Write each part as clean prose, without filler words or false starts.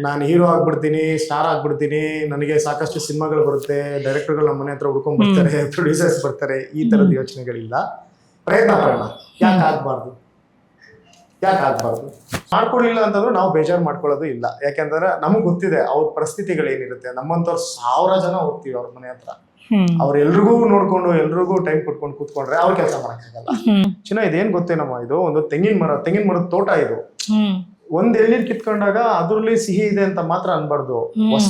ನಾನು hero ಆಗ್ಬಿಡ್ತೀನಿ, star ಆಗ್ಬಿಡ್ತೀನಿ, ನನಗೆ ಸಾಕಷ್ಟು ಸಿನಿಮಾಗಳು ಬರುತ್ತೆ, ಡೈರೆಕ್ಟರ್ಗಳು ನಮ್ಮ ಮನೆ ಹತ್ರ ಹುಡ್ಕೊಂಡ್ ಬರ್ತಾರೆ, ಪ್ರೊಡ್ಯೂಸರ್ಸ್ ಬರ್ತಾರೆ, ಈ ತರದ ಯೋಚನೆಗಳಿಲ್ಲ. ಪ್ರಯತ್ನ ಪಡೋಣ, ಯಾಕೆ ಆಗ್ಬಾರ್ದು ಮಾಡ್ಕೊಳ್ಳಿಲ್ಲ ಅಂತಂದ್ರೆ ನಾವು ಬೇಜಾರು ಮಾಡ್ಕೊಳ್ಳೋದು ಇಲ್ಲ. ಯಾಕೆಂದ್ರೆ ನಮಗ್ ಗೊತ್ತಿದೆ ಅವ್ರ ಪರಿಸ್ಥಿತಿಗಳೇನಿರುತ್ತೆ. ನಮ್ಮಂತವ್ರು 1000 ಜನ ಹೋಗ್ತೀವಿ ಅವ್ರ ಮನೆ ಹತ್ರ, ಅವ್ರೆಲ್ರಿಗೂ ನೋಡ್ಕೊಂಡು ಎಲ್ರಿಗೂ ಟೈಮ್ ಕೊಟ್ಕೊಂಡು ಕೂತ್ಕೊಂಡ್ರೆ ಅವ್ರ ಕೆಲಸ ಮಾಡಕ್ಕಾಗಲ್ಲ. ಇದೇನ್ ಗೊತ್ತೇನಮ್ಮ, ಇದು ಒಂದು ತೆಂಗಿನ ಮರದ ತೋಟ. ಇದು ಒಂದ್ ಎಳ್ನೀರ್ ಕಿತ್ಕೊಂಡಾಗ ಅದ್ರಲ್ಲಿ ಸಿಹಿ ಇದೆ ಅಂತ ಮಾತ್ರ ಅನ್ಬಾರ್ದು. ಹೊಸ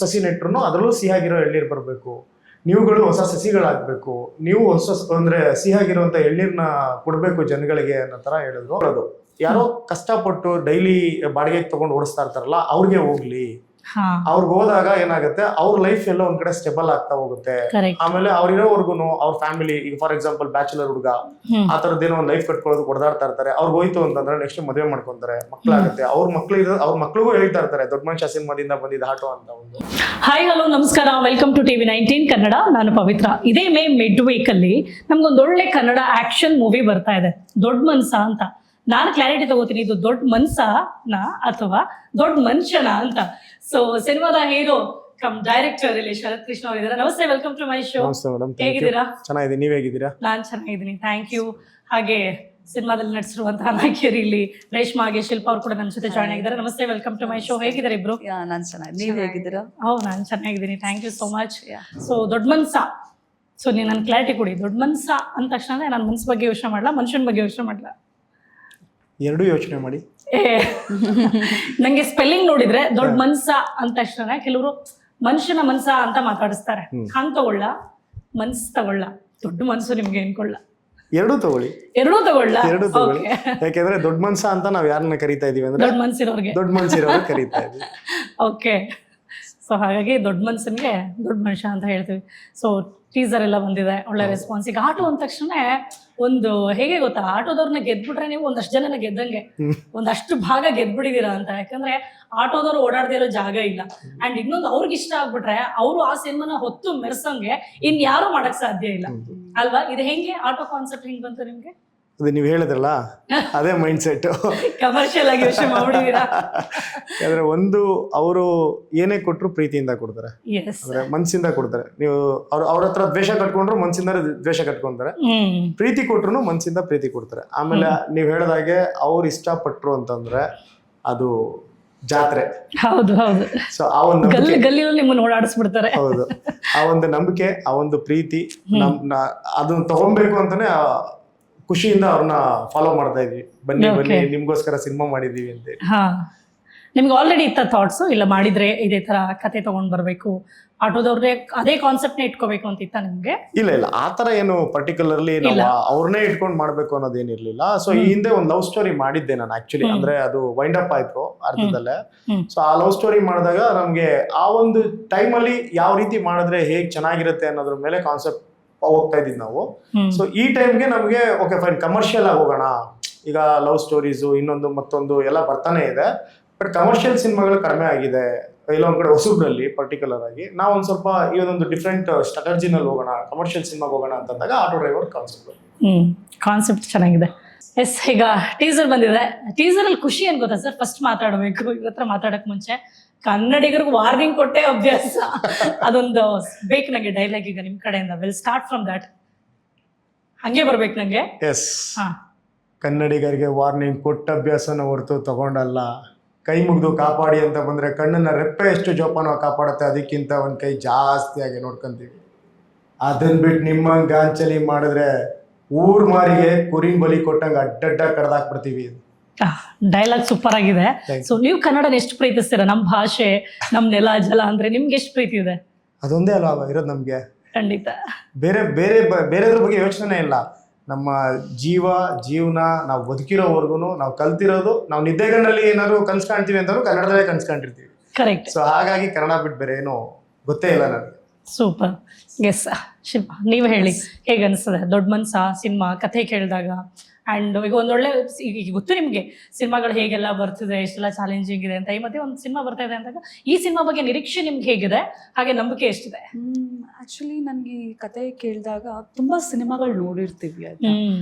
ಸಸಿ ನೆಟ್ರು ಅದ್ರಲ್ಲೂ ಸಿಹಿಯಾಗಿರೋ ಎಳ್ನೀರ್ ಬರ್ಬೇಕು. ನೀವುಗಳು ಹೊಸ ಸಸಿಗಳಾಗ್ಬೇಕು, ನೀವು ಅಂದ್ರೆ ಸಿಹಿಯಾಗಿರುವಂತ ಎಳ್ನೀರ್ನ ಕೊಡ್ಬೇಕು ಜನಗಳಿಗೆ ಅನ್ನೋ ತರ ಹೇಳಿದ್ರು. ಅದು ಯಾರೋ ಕಷ್ಟಪಟ್ಟು ಡೈಲಿ ಬಾಡಿಗೆ ತಗೊಂಡು ಓಡಿಸ್ತಾ ಇರ್ತಾರಲ್ಲ ಅವ್ರಿಗೆ ಹೋಗ್ಲಿ. ಅವ್ರಿಗೆ ಹೋದಾಗ ಏನಾಗುತ್ತೆ, ಅವ್ರ ಲೈಫ್ ಎಲ್ಲ ಒಂದ್ ಕಡೆ ಸ್ಟೆಬಲ್ ಆಗ್ತಾ ಹೋಗುತ್ತೆ. ಆಮೇಲೆ ಅವ್ರಿರೋವರ್ಗುನು ಅವ್ರ ಫ್ಯಾಮಿಲಿ, ಈಗ ಫಾರ್ ಎಕ್ಸಾಂಪಲ್ ಬ್ಯಾಚುಲರ್ ಹುಡುಗ ಆ ತರದ್ದೇನೋ ಒಂದ್ ಲೈಫ್ ಕಟ್ಕೊಳ್ಳೋದು ಕೊಡದಾಡ್ತಾ ಇರ್ತಾರೆ. ಅವ್ರಿಗೆ ಹೋಯ್ತು ಅಂತಂದ್ರೆ ನೆಕ್ಸ್ಟ್ ಮದುವೆ ಮಾಡ್ಕೊಂತಾರೆ, ಮಕ್ಳಾಗುತ್ತೆ. ಅವ್ರ ಮಕ್ಳಿಗೂ ಹೇಳ್ತಾ ಇರ್ತಾರೆ ದೊಡ್ಡ ಮನುಷ್ಯ ಸಿನಿಮಾದಿಂದ ಬಂದಿದ್ದ ಆಟೋ ಅಂತ ಒಂದು. ಹಾಯ್ ಹಲೋ ನಮಸ್ಕಾರ, ವೆಲ್ಕಮ್ ಟು TV19 ಕನ್ನಡ. ನಾನು ಪವಿತ್ರ. ಇದೇ ಮೇ ಮಿಡ್ ವೀಕ್ ಅಲ್ಲಿ ನಮ್ಗೊಂದು ಒಳ್ಳೆ ಕನ್ನಡ ಆಕ್ಷನ್ ಮೂವಿ ಬರ್ತಾ ಇದೆ, ದೊಡ್ಡ ಮನ್ಸ ಅಂತ. ನಾನು ಕ್ಲಾರಿಟಿ ತಗೋತೀನಿ, ಇದು ದೊಡ್ಡ ಮನ್ಸನ ಅಥವಾ ದೊಡ್ಡ ಮನುಷ್ಯನ ಅಂತ. ಸೊ ಸಿನಿಮಾದ ಹೀರೋ ಕಮ್ ಡೈರೆಕ್ಟರ್ ಇಲ್ಲಿ ಶರತ್ ಕೃಷ್ಣ ಅವರಿದ್ದಾರೆ. ನಮಸ್ತೆ, ವೆಲ್ಕಮ್ ಟು ಮೈ ಶೋ. ಹೇಗಿದ್ದೀರಾ? ಚೆನ್ನಾಗಿದ್ದೀನಿ, ನೀವ್ ಹೇಗಿದ್ದೀರಾ? ನಾನ್ ಚೆನ್ನಾಗಿದ್ದೀನಿ, ಥ್ಯಾಂಕ್ ಯು. ಹಾಗೆ ಸಿನಿಮಾದಲ್ಲಿ ನಟಿಸಿರುವಂತಹ ನಾಯಕಿಯರು ಇಲ್ಲಿ ರೇಷ್ಮಾ ಹಾಗೆ ಶಿಲ್ಪ ಅವ್ರು ಕೂಡ ನನ್ನ ಜೊತೆ ಜಾಯ್ನ್ ಆಗಿದ್ದಾರೆ. ನಮಸ್ತೆ, ವೆಲ್ಕಮ್ ಟು ಮೈ ಶೋ. ಹೇಗಿದ್ದಾರೆ ಇಬ್ರು? ನಾನು ಚೆನ್ನಾಗಿ, ನೀವ್ ಹೇಗಿದ್ದೀರಾ? ನಾನು ಚೆನ್ನಾಗಿದ್ದೀನಿ, thank you so much. So ದೊಡ್ಡ ಮನ್ಸ, ಸೊ ನೀವು ನನ್ನ ಕ್ಲಾರಿಟಿ ಕೊಡಿ. ದೊಡ್ಡ ಮನ್ಸ ಅಂದ ತಕ್ಷಣ ನಾನು ಮನ್ಸ್ ಬಗ್ಗೆ ಯೋಚನೆ ಮಾಡಲ್ಲ, ಮನುಷ್ಯನ ಬಗ್ಗೆ ಯೋಚನೆ ಮಾಡಲ್ಲ, ಎರಡೂ ಯೋಚನೆ ಮಾಡಿ. ನಂಗೆ ಸ್ಪೆಲ್ಲಿಂಗ್ ನೋಡಿದ್ರೆ ದೊಡ್ಡ ಮನ್ಸ ಅಂದ ತಕ್ಷಣ ಕೆಲವರು ಮನುಷ್ಯನ ಮನ್ಸ ಅಂತ ಮಾತಾಡಿಸ್ತಾರೆ. ಹಂಗ್ ತಗೊಳ್ಳ, ಮನ್ಸ್ ತಗೊಳ್ಳ, ದೊಡ್ಡ ಮನ್ಸು ನಿಮ್ಗೆ ಅನ್ಕೊಳ್ಳ? ಎರಡೂ ತಗೊಳ್ಳಿ. ಯಾಕೆಂದ್ರೆ ದೊಡ್ಡ ಮನ್ಸ ಅಂತ ನಾವ್ ಯಾರನ್ನ ಕರಿತಾ ಇದೀವಿ ಅಂದ್ರೆ ದೊಡ್ಡ ಮನ್ಸಿರೋರ್ಗೆ, ದೊಡ್ಡ ಮನ್ಸಿರೋರ್ಗೆ ಕರಿತಾ ಇದೀವಿ. ಓಕೆ, ಸೊ ಹಾಗಾಗಿ ದೊಡ್ಡ ಮನ್ಸನ್ಗೆ ದೊಡ್ಡ ಮನುಷ್ಯ ಅಂತ ಹೇಳ್ತೀವಿ. ಸೊ ಟೀಸರ್ ಎಲ್ಲ ಬಂದಿದೆ, ಒಳ್ಳೆ ರೆಸ್ಪಾನ್ಸ್. ಈಗ ಆಟೋ ಅಂದ ತಕ್ಷಣ ಒಂದು ಹೇಗೆ ಗೊತ್ತಾ, ಆಟೋದವ್ರನ್ನ ಗೆದ್ಬಿಟ್ರೆ ನೀವು ಒಂದಷ್ಟು ಜನನ ಗೆದ್ದಂಗೆ, ಒಂದಷ್ಟು ಭಾಗ ಗೆದ್ಬಿಟ್ಟಿದೀರಾ ಅಂತ. ಯಾಕಂದ್ರೆ ಆಟೋದವ್ರು ಓಡಾಡದೇ ಇರೋ ಜಾಗ ಇಲ್ಲ. ಅಂಡ್ ಇನ್ನೊಂದು ಅವ್ರಿಗೆ ಇಷ್ಟ ಆಗ್ಬಿಟ್ರೆ ಅವರು ಆ ಸಿನಿಮಾನ ಹೊತ್ತು ಮೆರೆಸಂಗೆ ಇನ್ಯಾರು ಮಾಡಕ್ ಸಾಧ್ಯ ಇಲ್ಲ ಅಲ್ವಾ? ಇದು ಹೆಂಗೆ ಆಟೋ ಕಾನ್ಸೆಪ್ಟ್ ಹೆಂಗ್ ಬಂತು ನಿಮ್ಗೆ? ಅದು ನೀವ್ ಹೇಳಿದ್ರಲ್ಲ, ಅದೇ ಮೈಂಡ್ ಸೆಟ್. ಕಮರ್ಷಿಯಲ್ ಆಗಿ ಯೋಚನೆ ಮಾಡ್ಬಿಟ್ಟಿದೀರಾ? ಯಾಕಂದ್ರೆ ಒಂದು ಅವರು ಏನೇ ಕೊಟ್ರು ಪ್ರೀತಿಯಿಂದ ಕೊಡ್ತಾರೆ, ಅಂದ್ರೆ ಮನ್ಸಿಂದ ಕೊಡ್ತಾರೆ. ನೀವು ಅವ್ರ ಹತ್ರ ದ್ವೇಷ ಕಟ್ಕೊಂಡ್ರು ಮನ್ಸಿಂದ ದ್ವೇಷ ಕಟ್ಕೊಂತಾರೆ, ಪ್ರೀತಿ ಕೊಟ್ರು ಮನ್ಸಿಂದ ಪ್ರೀತಿ ಕೊಡ್ತಾರೆ. ಆಮೇಲೆ ನೀವ್ ಹೇಳ್ದಾಗೆ ಅವ್ರು ಇಷ್ಟಪಟ್ರು ಅಂತಂದ್ರೆ ಅದು ಜಾತ್ರೆ. ಹೌದು ಹೌದು. ಸೊ ಆ ಒಂದು ಗಲ್ಲಿಯಲ್ಲಿ ನಿಮ್ಮನ್ನ ಓಡಾಡಿಸ್ಬಿಡ್ತಾರೆ. ಹೌದು, ಆ ಒಂದು ನಂಬಿಕೆ, ಆ ಒಂದು ಪ್ರೀತಿ, ಅದನ್ನ ತಗೊಬೇಕು ಅಂತಾನೆ ಖುಷಿಯಿಂದ ಅವ್ರನ್ನ ಫಾಲೋ ಮಾಡ್ತಾ ಇದ್ವಿ. ಬನ್ನಿ ನಿಮ್ಗೋಸ್ಕರ ಸಿನಿಮಾ ಮಾಡಿದೀವಿ ಅಂತ. ನಿಮ್ಗೆ ಆಲ್ರೆಡಿ ಇತ್ತ ಥಾಟ್ಸ್ ಇಲ್ಲ ಮಾಡಿದ್ರೆ ಇದೇ ತರ ಕತೆ ತಗೊಂಡ್ ಬರ್ಬೇಕು, ಆಟೋದವ್ರೇ ಅದೇ ಕಾನ್ಸೆಪ್ಟ್ ನ ಇಟ್ಕೋಬೇಕು ಅಂತ ಇತ್ತ ನಿಮ್ಗೆ? ಇಲ್ಲ, ಆತರ ಏನು ಪರ್ಟಿಕ್ಯುಲರ್ಲಿ ಅವ್ರನ್ನೇ ಇಟ್ಕೊಂಡ್ ಮಾಡ್ಬೇಕು ಅನ್ನೋದೇನಿರ್ಲಿಲ್ಲ. ಸೊ ಈ ಹಿಂದೆ ಒಂದು ಲವ್ ಸ್ಟೋರಿ ಮಾಡಿದ್ದೆ ನಾನು ಆಕ್ಚುಲಿ. ಅಂದ್ರೆ ಅದು ವೈಂಡ್ ಅಪ್ ಆಯ್ತು ಅರ್ಧದಲ್ಲೇ. ಸೊ ಆ ಲವ್ ಸ್ಟೋರಿ ಮಾಡಿದಾಗ ನಮ್ಗೆ ಆ ಒಂದು ಟೈಮಲ್ಲಿ ಯಾವ ರೀತಿ ಮಾಡಿದ್ರೆ ಹೇಗ್ ಚೆನ್ನಾಗಿರುತ್ತೆ ಅನ್ನೋದ್ರ ಮೇಲೆ ಕಾನ್ಸೆಪ್ಟ್ ಹೋಗ್ತಾ ಇದ್ದೀವಿ ನಾವು. ಸೊ ಈ ಟೈಮ್ಗೆ ನಮ್ಗೆ ಓಕೆ ಫೈನ್, ಕಮರ್ಷಿಯಲ್ ಆಗಿ ಹೋಗೋಣ. ಈಗ ಲವ್ ಸ್ಟೋರೀಸು ಇನ್ನೊಂದು ಮತ್ತೊಂದು ಎಲ್ಲ ಬರ್ತಾನೆ ಇದೆ, ಬಟ್ ಕಮರ್ಷಿಯಲ್ ಸಿನಿಮಾಗಳು ಕಡಿಮೆ ಆಗಿದೆ ಇಲ್ಲೊಂದ್ ಕಡೆ ಹೊಸಬ್ರಲ್ಲಿ ಪರ್ಟಿಕ್ಯುಲರ್ ಆಗಿ. ನಾವು ಒಂದ್ ಸ್ವಲ್ಪ ಈ ಒಂದು ಡಿಫ್ರೆಂಟ್ ಸ್ಟ್ರಾಟಜಿನಲ್ಲಿ ಹೋಗೋಣ, ಕಮರ್ಷಿಯಲ್ ಸಿನಿಮಾಗೆ ಹೋಗೋಣ ಅಂತಂದಾಗ ಆಟೋ ಡ್ರೈವರ್ ಕಾನ್ಸೆಪ್ಟ್ ಚೆನ್ನಾಗಿದೆ. ಎಸ್, ಈಗ ಟೀಸರ್ ಬಂದಿದೆ. ಟೀಸರ್ ಅಲ್ಲಿ ಖುಷಿ ಏನ್ ಗೊತ್ತಾ ಸರ್, ಫಸ್ಟ್ ಮಾತಾಡಬೇಕು ಇವ್ರ ಹತ್ರ ಮಾತಾಡಕ್ ಮುಂಚೆ ಕನ್ನಡಿಗರಿಗೆ ವಾರ್ನಿಂಗ್ ಕೊಟ್ಟೆ ಅಭ್ಯಾಸ. ಅದೊಂದು ಬೇಕು ನಂಗೆ ಡೈಲಾಗ್ ಈಗ ನಿಮ್ ಕಡೆಯಿಂದ. ವಿಲ್ ಸ್ಟಾರ್ಟ್ ಫ್ರಮ್ ದಟ್, ಹಂಗೆ ಬರ್ಬೇಕು ನಂಗೆ. ಎಸ್, ಕನ್ನಡಿಗರಿಗೆ ವಾರ್ನಿಂಗ್ ಕೊಟ್ಟ ಅಭ್ಯಾಸನ ಹೊರತು ತಗೊಂಡಲ್ಲ. ಕೈ ಮುಗ್ದು ಕಾಪಾಡಿ ಅಂತ ಬಂದ್ರೆ ಕಣ್ಣನ್ನ ರೆಪ್ಪೆ ಎಷ್ಟು ಜೋಪಾನ ಕಾಪಾಡುತ್ತೆ, ಅದಕ್ಕಿಂತ ಒಂದ್ ಕೈ ಜಾಸ್ತಿಯಾಗಿ ನೋಡ್ಕೊಂತೀವಿ. ಅದನ್ ಬಿಟ್ಟು ನಿಮ್ಮಂಗ್ ಗಾಂಚಲಿ ಮಾಡಿದ್ರೆ ಊರ್ ಮಾರಿಗೆ ಕುರಿನ್ ಬಲಿ ಕೊಟ್ಟಂಗ ಅಡ್ಡಡ್ಡ ಕಡ್ದಾಕ್ಬಿಡ್ತೀವಿ. ಡೈಲಾಗ್ ಸೂಪರ್ ಆಗಿದೆ. ಸೊ ನೀವು ಕನ್ನಡನ ಎಷ್ಟು ಪ್ರೀತಿಸ್ತೀರಾ? ನಮ್ ಭಾಷೆ, ನಮ್ ನೆಲ ಜಲ ಅಂದ್ರೆ ನಿಮ್ಗೆ ಎಷ್ಟು ಪ್ರೀತಿ ಇದೆ? ಅದೊಂದೇ ಅಲ್ವಾ ಇರೋದು ನಮ್ಗೆ. ಖಂಡಿತ. ಬೇರೆದ್ರ ಬಗ್ಗೆ ಯೋಚನೆ ಇಲ್ಲ. ನಮ್ಮ ಜೀವನ ನಾವು ಬದುಕಿರೋವರೆಗೂ ನಾವು ಕಲ್ತಿರೋದು, ನಾವು ನಿದ್ದೆಗಣ್ಣಲ್ಲಿ ಏನಾದ್ರು ಕನ್ಸ್ ಕಾಣ್ತೀವಿ ಅಂತಾರು ಕನ್ನಡದಲ್ಲೇ ಕನ್ಸ್ ಕಾಣ್ತಿರ್ತೀವಿ. ಕರೆಕ್ಟ್. ಸೊ ಹಾಗಾಗಿ ಕನ್ನಡ ಬಿಟ್ಟು ಬೇರೆ ಏನು ಗೊತ್ತೇ ಇಲ್ಲ ನನಗೆ. ಸೂಪರ್. ಎಸ್ ಶಿಲ್ಪ, ನೀವು ಹೇಳಿ ಹೇಗೆ ಅನಿಸ್ತದೆ ದೊಡ್ಡ ಮನ್ಸ ಸಿನಿಮಾ ಕಥೆ ಕೇಳಿದಾಗ? ಆ್ಯಂಡ್ ಈಗ ಒಂದೊಳ್ಳೆ ಈಗ ಗೊತ್ತು ನಿಮಗೆ ಸಿನಿಮಾಗಳು ಹೇಗೆಲ್ಲ ಬರ್ತಿದೆ, ಎಷ್ಟೆಲ್ಲ ಚಾಲೆಂಜಿಂಗ್ ಇದೆ ಅಂತ. ಈ ಮಧ್ಯೆ ಒಂದು ಸಿನಿಮಾ ಬರ್ತಾ ಇದೆ ಅಂದಾಗ ಈ ಸಿನಿಮಾ ಬಗ್ಗೆ ನಿರೀಕ್ಷೆ ನಿಮ್ಗೆ ಹೇಗಿದೆ, ಹಾಗೆ ನಂಬಿಕೆ ಎಷ್ಟಿದೆ? ಆಕ್ಚುಲಿ ನನಗೆ ಈ ಕತೆ ಕೇಳಿದಾಗ ತುಂಬಾ ಸಿನಿಮಾಗಳು ನೋಡಿರ್ತೀವಿ ಆಯ್ತಾ.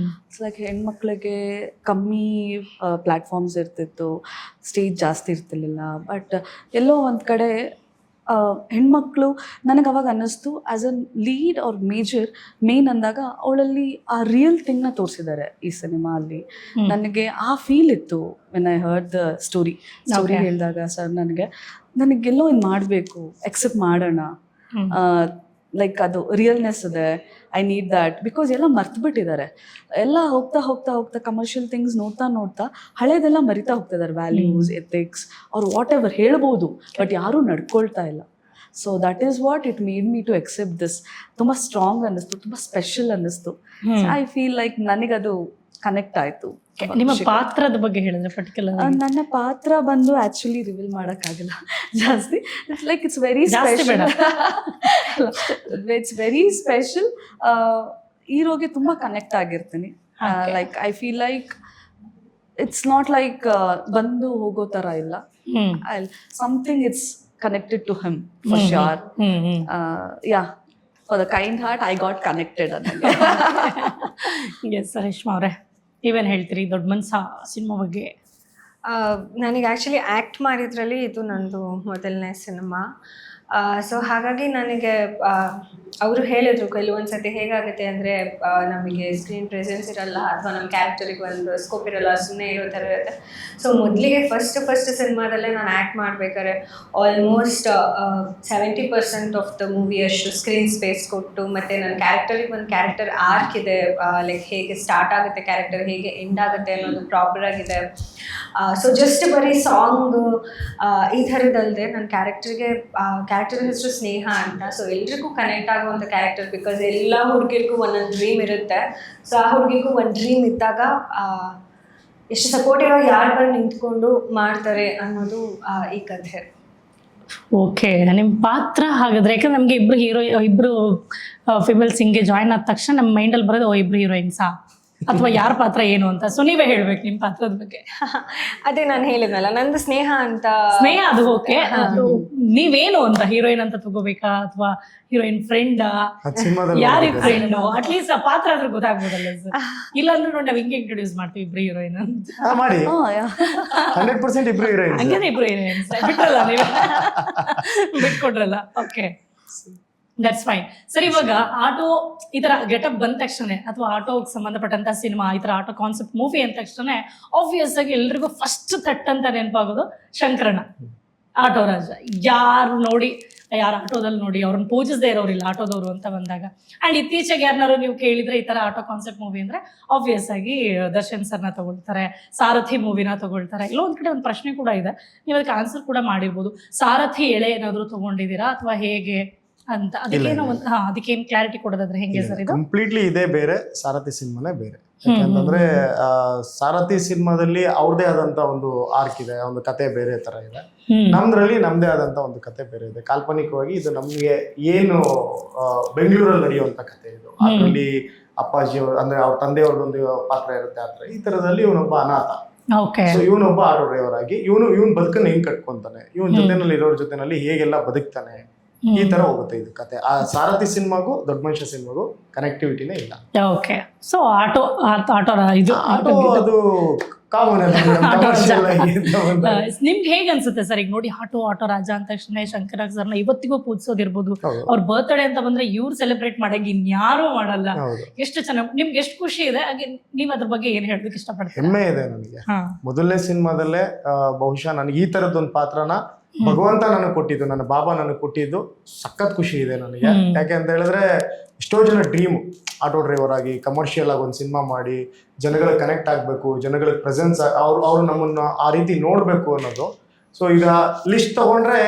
ಇಟ್ಸ್ ಲೈಕ್ ಹೆಣ್ಮಕ್ಳಿಗೆ ಕಮ್ಮಿ ಪ್ಲಾಟ್ಫಾರ್ಮ್ಸ್ ಇರ್ತಿತ್ತು, ಸ್ಟೇಜ್ ಜಾಸ್ತಿ ಇರ್ತಿರ್ಲಿಲ್ಲ. ಬಟ್ ಎಲ್ಲೋ ಒಂದು ಕಡೆ ಹೆಣ್ಮಕ್ಳು ನನಗೆ ಅವಾಗ ಅನ್ನಿಸ್ತು as a lead or main ಅಂದಾಗ ಅವಳಲ್ಲಿ ಆ ರಿಯಲ್ ಥಿಂಗ್ನ ತೋರಿಸಿದ್ದಾರೆ ಈ ಸಿನಿಮಾ ಅಲ್ಲಿ. ನನಗೆ ಆ ಫೀಲ್ ಇತ್ತು when I heard the story ಹೇಳಿದಾಗ ಸರ್ ನನಗೆಲ್ಲೋ ಇದು ಮಾಡಬೇಕು, ಎಕ್ಸೆಪ್ಟ್ ಮಾಡೋಣ, ಲೈಕ್ ಅದು ರಿಯಲ್ನೆಸ್ ಇದೆ, ಐ ನೀಡ್ ದ್ಯಾಟ್. ಬಿಕಾಸ್ ಎಲ್ಲ ಮರ್ತ್ಬಿಟ್ಟಿದ್ದಾರೆ, ಎಲ್ಲ ಹೋಗ್ತಾ ಹೋಗ್ತಾ ಹೋಗ್ತಾ ಕಮರ್ಷಿಯಲ್ ಥಿಂಗ್ಸ್ ನೋಡ್ತಾ ಹಳೇದೆಲ್ಲ ಮರಿತಾ ಹೋಗ್ತಿದ್ದಾರೆ. ವ್ಯಾಲ್ಯೂಸ್, ಎಥಿಕ್ಸ್ ಅವ್ರು ವಾಟ್ ಎವರ್ ಹೇಳ್ಬೋದು, ಬಟ್ ಯಾರೂ ನಡ್ಕೊಳ್ತಾ ಇಲ್ಲ. So that is what it made me to accept this. ತುಂಬ ಸ್ಟ್ರಾಂಗ್ ಅನ್ನಿಸ್ತು, ತುಂಬ ಸ್ಪೆಷಲ್ ಅನ್ನಿಸ್ತು. ಐ ಫೀಲ್ ಲೈಕ್ ನನಗದು ಕನೆಕ್ಟ್ ಆಯಿತು. ನಿಮ್ಮ ಪಾತ್ರದ ಬಗ್ಗೆ ಹೇಳಿದ್ರೆ ಪರ್ಟಿಕ್ಯುಲರ್? ನನ್ನ ಪಾತ್ರ ಬಂದು ಆ್ಯಕ್ಚುಲಿ ರಿವೀಲ್ ಮಾಡೋಕ್ಕಾಗಲ್ಲ ಜಾಸ್ತಿ. It's like it's very special. It's very special. ಹೀರೋಗೆ ತುಂಬ ಕನೆಕ್ಟ್ ಆಗಿರ್ತೀನಿ. Like I feel like it's not like ಬಂದು ಹೋಗೋ ಥರ ಇಲ್ಲ. Something it's connected to him for sure. Yeah, for the kind heart I got connected. Yes Reshma ಅವರೇ, ನೀವೇನು ಹೇಳ್ತೀರಿ ದೊಡ್ಡ ಮನ್ಸ ಸಿನಿಮಾ ಬಗ್ಗೆ? ನನಗೆ ಆ್ಯಕ್ಚುಲಿ ಆ್ಯಕ್ಟ್ ಮಾಡಿದ್ರಲ್ಲಿ ಇದು ನಂದು ಮೊದಲನೇ ಸಿನಿಮಾ. ಸೊ ಹಾಗಾಗಿ ನನಗೆ ಅವರು ಹೇಳಿದರು ಕೆಲವೊಂದು ಸತಿ ಹೇಗಾಗುತ್ತೆ ಅಂದರೆ ನಮಗೆ ಸ್ಕ್ರೀನ್ ಪ್ರೆಸೆನ್ಸ್ ಇರಲ್ಲ ಅಥವಾ ನಮ್ಮ ಕ್ಯಾರೆಕ್ಟರಿಗೆ ಒಂದು ಸ್ಕೋಪ್ ಇರಲ್ಲ, ಸುಮ್ಮನೆ ಇರೋ ಥರ ಇರುತ್ತೆ. ಸೊ ಮೊದಲಿಗೆ ಫಸ್ಟ್ ಸಿನಿಮಾದಲ್ಲೇ ನಾನು ಆ್ಯಕ್ಟ್ ಮಾಡಬೇಕಾದ್ರೆ ಆಲ್ಮೋಸ್ಟ್ 70% ಆಫ್ ದ ಮೂವಿ ಅಷ್ಟು ಸ್ಕ್ರೀನ್ ಸ್ಪೇಸ್ ಕೊಟ್ಟು, ಮತ್ತು ನನ್ನ ಕ್ಯಾರೆಕ್ಟರಿಗೆ ಒಂದು ಕ್ಯಾರೆಕ್ಟರ್ ಆರ್ಕ್ ಇದೆ, ಲೈಕ್ ಹೇಗೆ ಸ್ಟಾರ್ಟ್ ಆಗುತ್ತೆ ಕ್ಯಾರೆಕ್ಟರ್, ಹೇಗೆ ಎಂಡ್ ಆಗುತ್ತೆ ಅನ್ನೋದು ಪ್ರಾಪರ್ ಆಗಿದೆ. ಸೊ ಜಸ್ಟ್ ಬರೀ ಸಾಂಗು ಈ ಥರದಲ್ಲದೆ ನನ್ನ ಕ್ಯಾರೆಕ್ಟರ್ ಹೆಸರು ಸ್ನೇಹ ಅಂತ. ಸೊ ಎಲ್ರಿಗೂ ಕನೆಕ್ಟ್ ಆಗುವಂಥ ಕ್ಯಾರೆಕ್ಟರ್, ಬಿಕಾಸ್ ಎಲ್ಲ ಹುಡುಗಿರಿಗೂ ಒಂದೊಂದು ಡ್ರೀಮ್ ಇರುತ್ತೆ. ಸೊ ಆ ಹುಡುಗಿಗೂ ಒಂದು ಡ್ರೀಮ್ ಇದ್ದಾಗ ಎಷ್ಟು ಸಪೋರ್ಟಿವ್ ಆಗಿ ಯಾರು ಬಂದು ನಿಂತ್ಕೊಂಡು ಮಾಡ್ತಾರೆ ಅನ್ನೋದು ಈ ಕಥೆ. ಓಕೆ, ನಿಮ್ಮ ಪಾತ್ರ ಹಾಗಾದ್ರೆ, ಯಾಕಂದ್ರೆ ನಮಗೆ ಇಬ್ರು ಫಿಮೇಲ್ಸ್ ಹಿಂಗೆ ಜಾಯ್ನ್ ಆದ ತಕ್ಷಣ ನಮ್ಮ ಮೈಂಡಲ್ಲಿ ಬರೋದು ಇಬ್ರು ಹೀರೋಯಿನ್ಸಾ ಅಥವಾ ಯಾರ ಪಾತ್ರ ಏನು ಅಂತ. ಸೊ ನೀವೇ ಹೇಳ್ಬೇಕು ನಿಮ್ಮ ಪಾತ್ರದ ಬಗ್ಗೆ. ಅದೇ ನಾನು ಹೇಳಿದ್ನಲ್ಲ, ನಂದು ಸ್ನೇಹ ಅಂತ. ಸ್ನೇಹ ಅದು ಓಕೆ, ಅದು ನೀವೇನು ಅಂತ ಹೀರೋಯಿನ್ ಅಂತ ತಗೋಬೇಕಾ ಅಥವಾ ಹೀರೋಯಿನ್ ಫ್ರೆಂಡ್, ಯಾರಿಗೆ ಫ್ರೆಂಡ್? ಅಟ್ಲೀಸ್ಟ್ ಆ ಪಾತ್ರ ಆದ್ರೂ ಗೊತ್ತಾಗ್ಬೋದಲ್ಲ ಸರ್. ಇಲ್ಲಾಂದ್ರೆ ನೋಡಿ ನಾವು ಹಿಂಗೆ ಇಂಟ್ರೊಡ್ಯೂಸ್ ಮಾಡ್ತೀವಿ ಇಬ್ರು ಹೀರೋಯಿನ್ ಅಂತ ಮಾಡಿ 100% ಇಬ್ರು ಹೀರೋಯಿನ್. ಹಂಗೇನೆ ಇಬ್ರು ಹೀರೋಯಿನ್ಸ್ ಬಿಟ್ರಲ್ಲ ನೀವು, ಬಿಟ್ಕೊಡ್ರಲ್ಲ. Okay, that's fine sir. ಇವಾಗ ಆಟೋ ಈ ತರ ಗೆಟಪ್ ಬಂದ ತಕ್ಷಣ ಅಥವಾ ಆಟೋಗೆ ಸಂಬಂಧಪಟ್ಟಂತ ಸಿನಿಮಾ, ಈ ತರ ಆಟೋ ಕಾನ್ಸೆಪ್ಟ್ ಮೂವಿ ಅಂದ ತಕ್ಷಣ ಆಬ್ವಿಯಸ್ ಆಗಿ ಎಲ್ರಿಗೂ ಫಸ್ಟ್ ಥಟ್ ಅಂತ ನೆನಪಾಗೋದು ಶಂಕರಣ್ಣ, ಆಟೋ ರಾಜ. ಯಾರು ಆಟೋದಲ್ಲಿ ನೋಡಿ ಅವ್ರನ್ನ ಪೂಜಿಸದೇ ಇರೋರಿಲ್ಲ ಆಟೋದವರು ಅಂತ ಬಂದಾಗ. ಆ್ಯಂಡ್ ಇತ್ತೀಚೆಗೆ ಯಾರನ್ನಾರು ನೀವು ಕೇಳಿದ್ರೆ ಈ ಥರ ಆಟೋ ಕಾನ್ಸೆಪ್ಟ್ ಮೂವಿ ಅಂದರೆ ಆಬ್ವಿಯಸ್ ಆಗಿ ದರ್ಶನ್ ಸರ್ನ ತಗೊಳ್ತಾರೆ, ಸಾರಥಿ ಮೂವಿನ ತಗೊಳ್ತಾರೆ. ಎಲ್ಲೋ ಒಂದು ಕಡೆ ಒಂದು ಪ್ರಶ್ನೆ ಕೂಡ ಇದೆ, ನೀವು ಅದಕ್ಕೆ ಆನ್ಸರ್ ಕೂಡ ಮಾಡಿರ್ಬೋದು. ಸಾರಥಿ ಎಳೆ ಏನಾದರೂ ತೊಗೊಂಡಿದ್ದೀರಾ ಅಥವಾ ಹೇಗೆ ಅಂತ? ಅದಕ್ಕೇನೋ ಒಂದು ಅದಕ್ಕೇನು ಕ್ಲಾರಿಟಿ ಕೊಡೋದಾದ್ರೆ ಹೆಂಗೆ ಸರ್ ಇದು? ಕಂಪ್ಲೀಟ್ಲಿ ಇದೇ ಬೇರೆ, ಸಾರಥಿ ಸಿನಿಮಾನೇ ಬೇರೆ. ಯಾಕಂತಂದ್ರೆ ಸಾರಥಿ ಸಿನಿಮಾದಲ್ಲಿ ಅವ್ರದೇ ಆದಂತ ಒಂದು ಆರ್ಕ್ ಇದೆ, ಒಂದು ಕತೆ ಬೇರೆ ತರ ಇದೆ. ನಮ್ದ್ರಲ್ಲಿ ನಮ್ದೇ ಆದಂತ ಒಂದು ಕತೆ ಬೇರೆ ಇದೆ. ಕಾಲ್ಪನಿಕವಾಗಿ ಇದು ನಮ್ಗೆ ಏನು ಬೆಂಗಳೂರಲ್ಲಿ ನಡೆಯುವಂತ ಕತೆ ಇದು. ಅದರಲ್ಲಿ ಅಪ್ಪಾಜಿ ಅಂದ್ರೆ ಅವ್ರ ತಂದೆಯವ್ರದೊಂದು ಪಾತ್ರ ಇರುತ್ತೆ. ಆದ್ರೆ ಈ ತರದಲ್ಲಿ ಇವನೊಬ್ಬ ಅನಾಥ. ಸೊ ಇವನೊಬ್ಬ ಆಟೋ ಡ್ರೈವರ್ ಆಗಿ ಇವನ್ ಬದುಕನ್ನ ಹೆಂಗ್ ಕಟ್ಕೊಂತಾನೆ, ಇವನ್ ಜೊತೆನಲ್ಲಿ ಇರೋರ ಜೊತೆನಲ್ಲಿ ಹೇಗೆಲ್ಲ ಬದುಕ್ತಾನೆ, ಈ ತರ ಹೋಗುತ್ತೆ ಇದು ಕತೆ. ಆ ಸಾರಥಿ ಸಿನಿಮಾಗೂ ದೊಡ್ಡ ಮನುಷ್ಯ ಸಿನಿಮಾಗೂ ಕನೆಕ್ಟಿವಿಟಿನೇ ಇಲ್ಲ. ಓಕೆ, ಸೊ ಆಟೋ ಅದು ಕಾಮನ್. ನಿಮ್ಗೆ ಹೇಗೆ ಅನ್ಸುತ್ತೆ ಸರ್? ಈಗ ನೋಡಿ ಆಟೋ ರಾಜ ಅಂತ ತಕ್ಷಣ ಶಂಕರ ಸರ್ನ ಇವತ್ತಿಗೂ ಪೂಜಿಸೋದಿರ್ಬೋದು. ಅವ್ರ ಬರ್ತ್ಡೇ ಅಂತ ಬಂದ್ರೆ ಇವ್ರು ಸೆಲೆಬ್ರೇಟ್ ಮಾಡಂಗೆ ಇನ್ಯಾರು ಮಾಡಲ್ಲ. ಎಷ್ಟು ಚೆನ್ನಾಗಿ, ನಿಮ್ಗೆ ಎಷ್ಟು ಖುಷಿ ಇದೆ, ಹಾಗೆ ನೀವ್ ಅದ್ರ ಬಗ್ಗೆ ಏನ್ ಹೇಳ್ಬೇಕು ಇಷ್ಟಪಡ್ತೀರಾ? ಹೆಮ್ಮೆ ಇದೆ ನನಗೆ. ಮೊದಲನೇ ಸಿನಿಮಾದಲ್ಲೇ ಬಹುಶಃ ನನಗೆ ಈ ತರದೊಂದು ಪಾತ್ರನ ಭಗವಂತ ನನಗೆ ಕೊಟ್ಟಿದ್ದು, ನನ್ನ ಬಾಬಾ ನನಗೆ ಕೊಟ್ಟಿದ್ದು ಸಖತ್ ಖುಷಿ ಇದೆ ನನಗೆ. ಯಾಕೆ ಅಂತ ಹೇಳಿದ್ರೆ ಎಷ್ಟೋ ಜನ ಡ್ರೀಮ್ ಆಟೋ ಡ್ರೈವರ್ ಆಗಿ ಕಮರ್ಷಿಯಲ್ ಆಗಿ ಒಂದು ಸಿನಿಮಾ ಮಾಡಿ ಜನಗಳಿಗೆ ಕನೆಕ್ಟ್ ಆಗಬೇಕು, ಜನಗಳಿಗೆ ಪ್ರೆಸೆನ್ಸ್, ಅವ್ರು ನಮ್ಮನ್ನ ಆ ರೀತಿ ನೋಡಬೇಕು ಅನ್ನೋದು. ಸೊ ಈಗ ಲಿಸ್ಟ್ ತಗೊಂಡ್ರೆ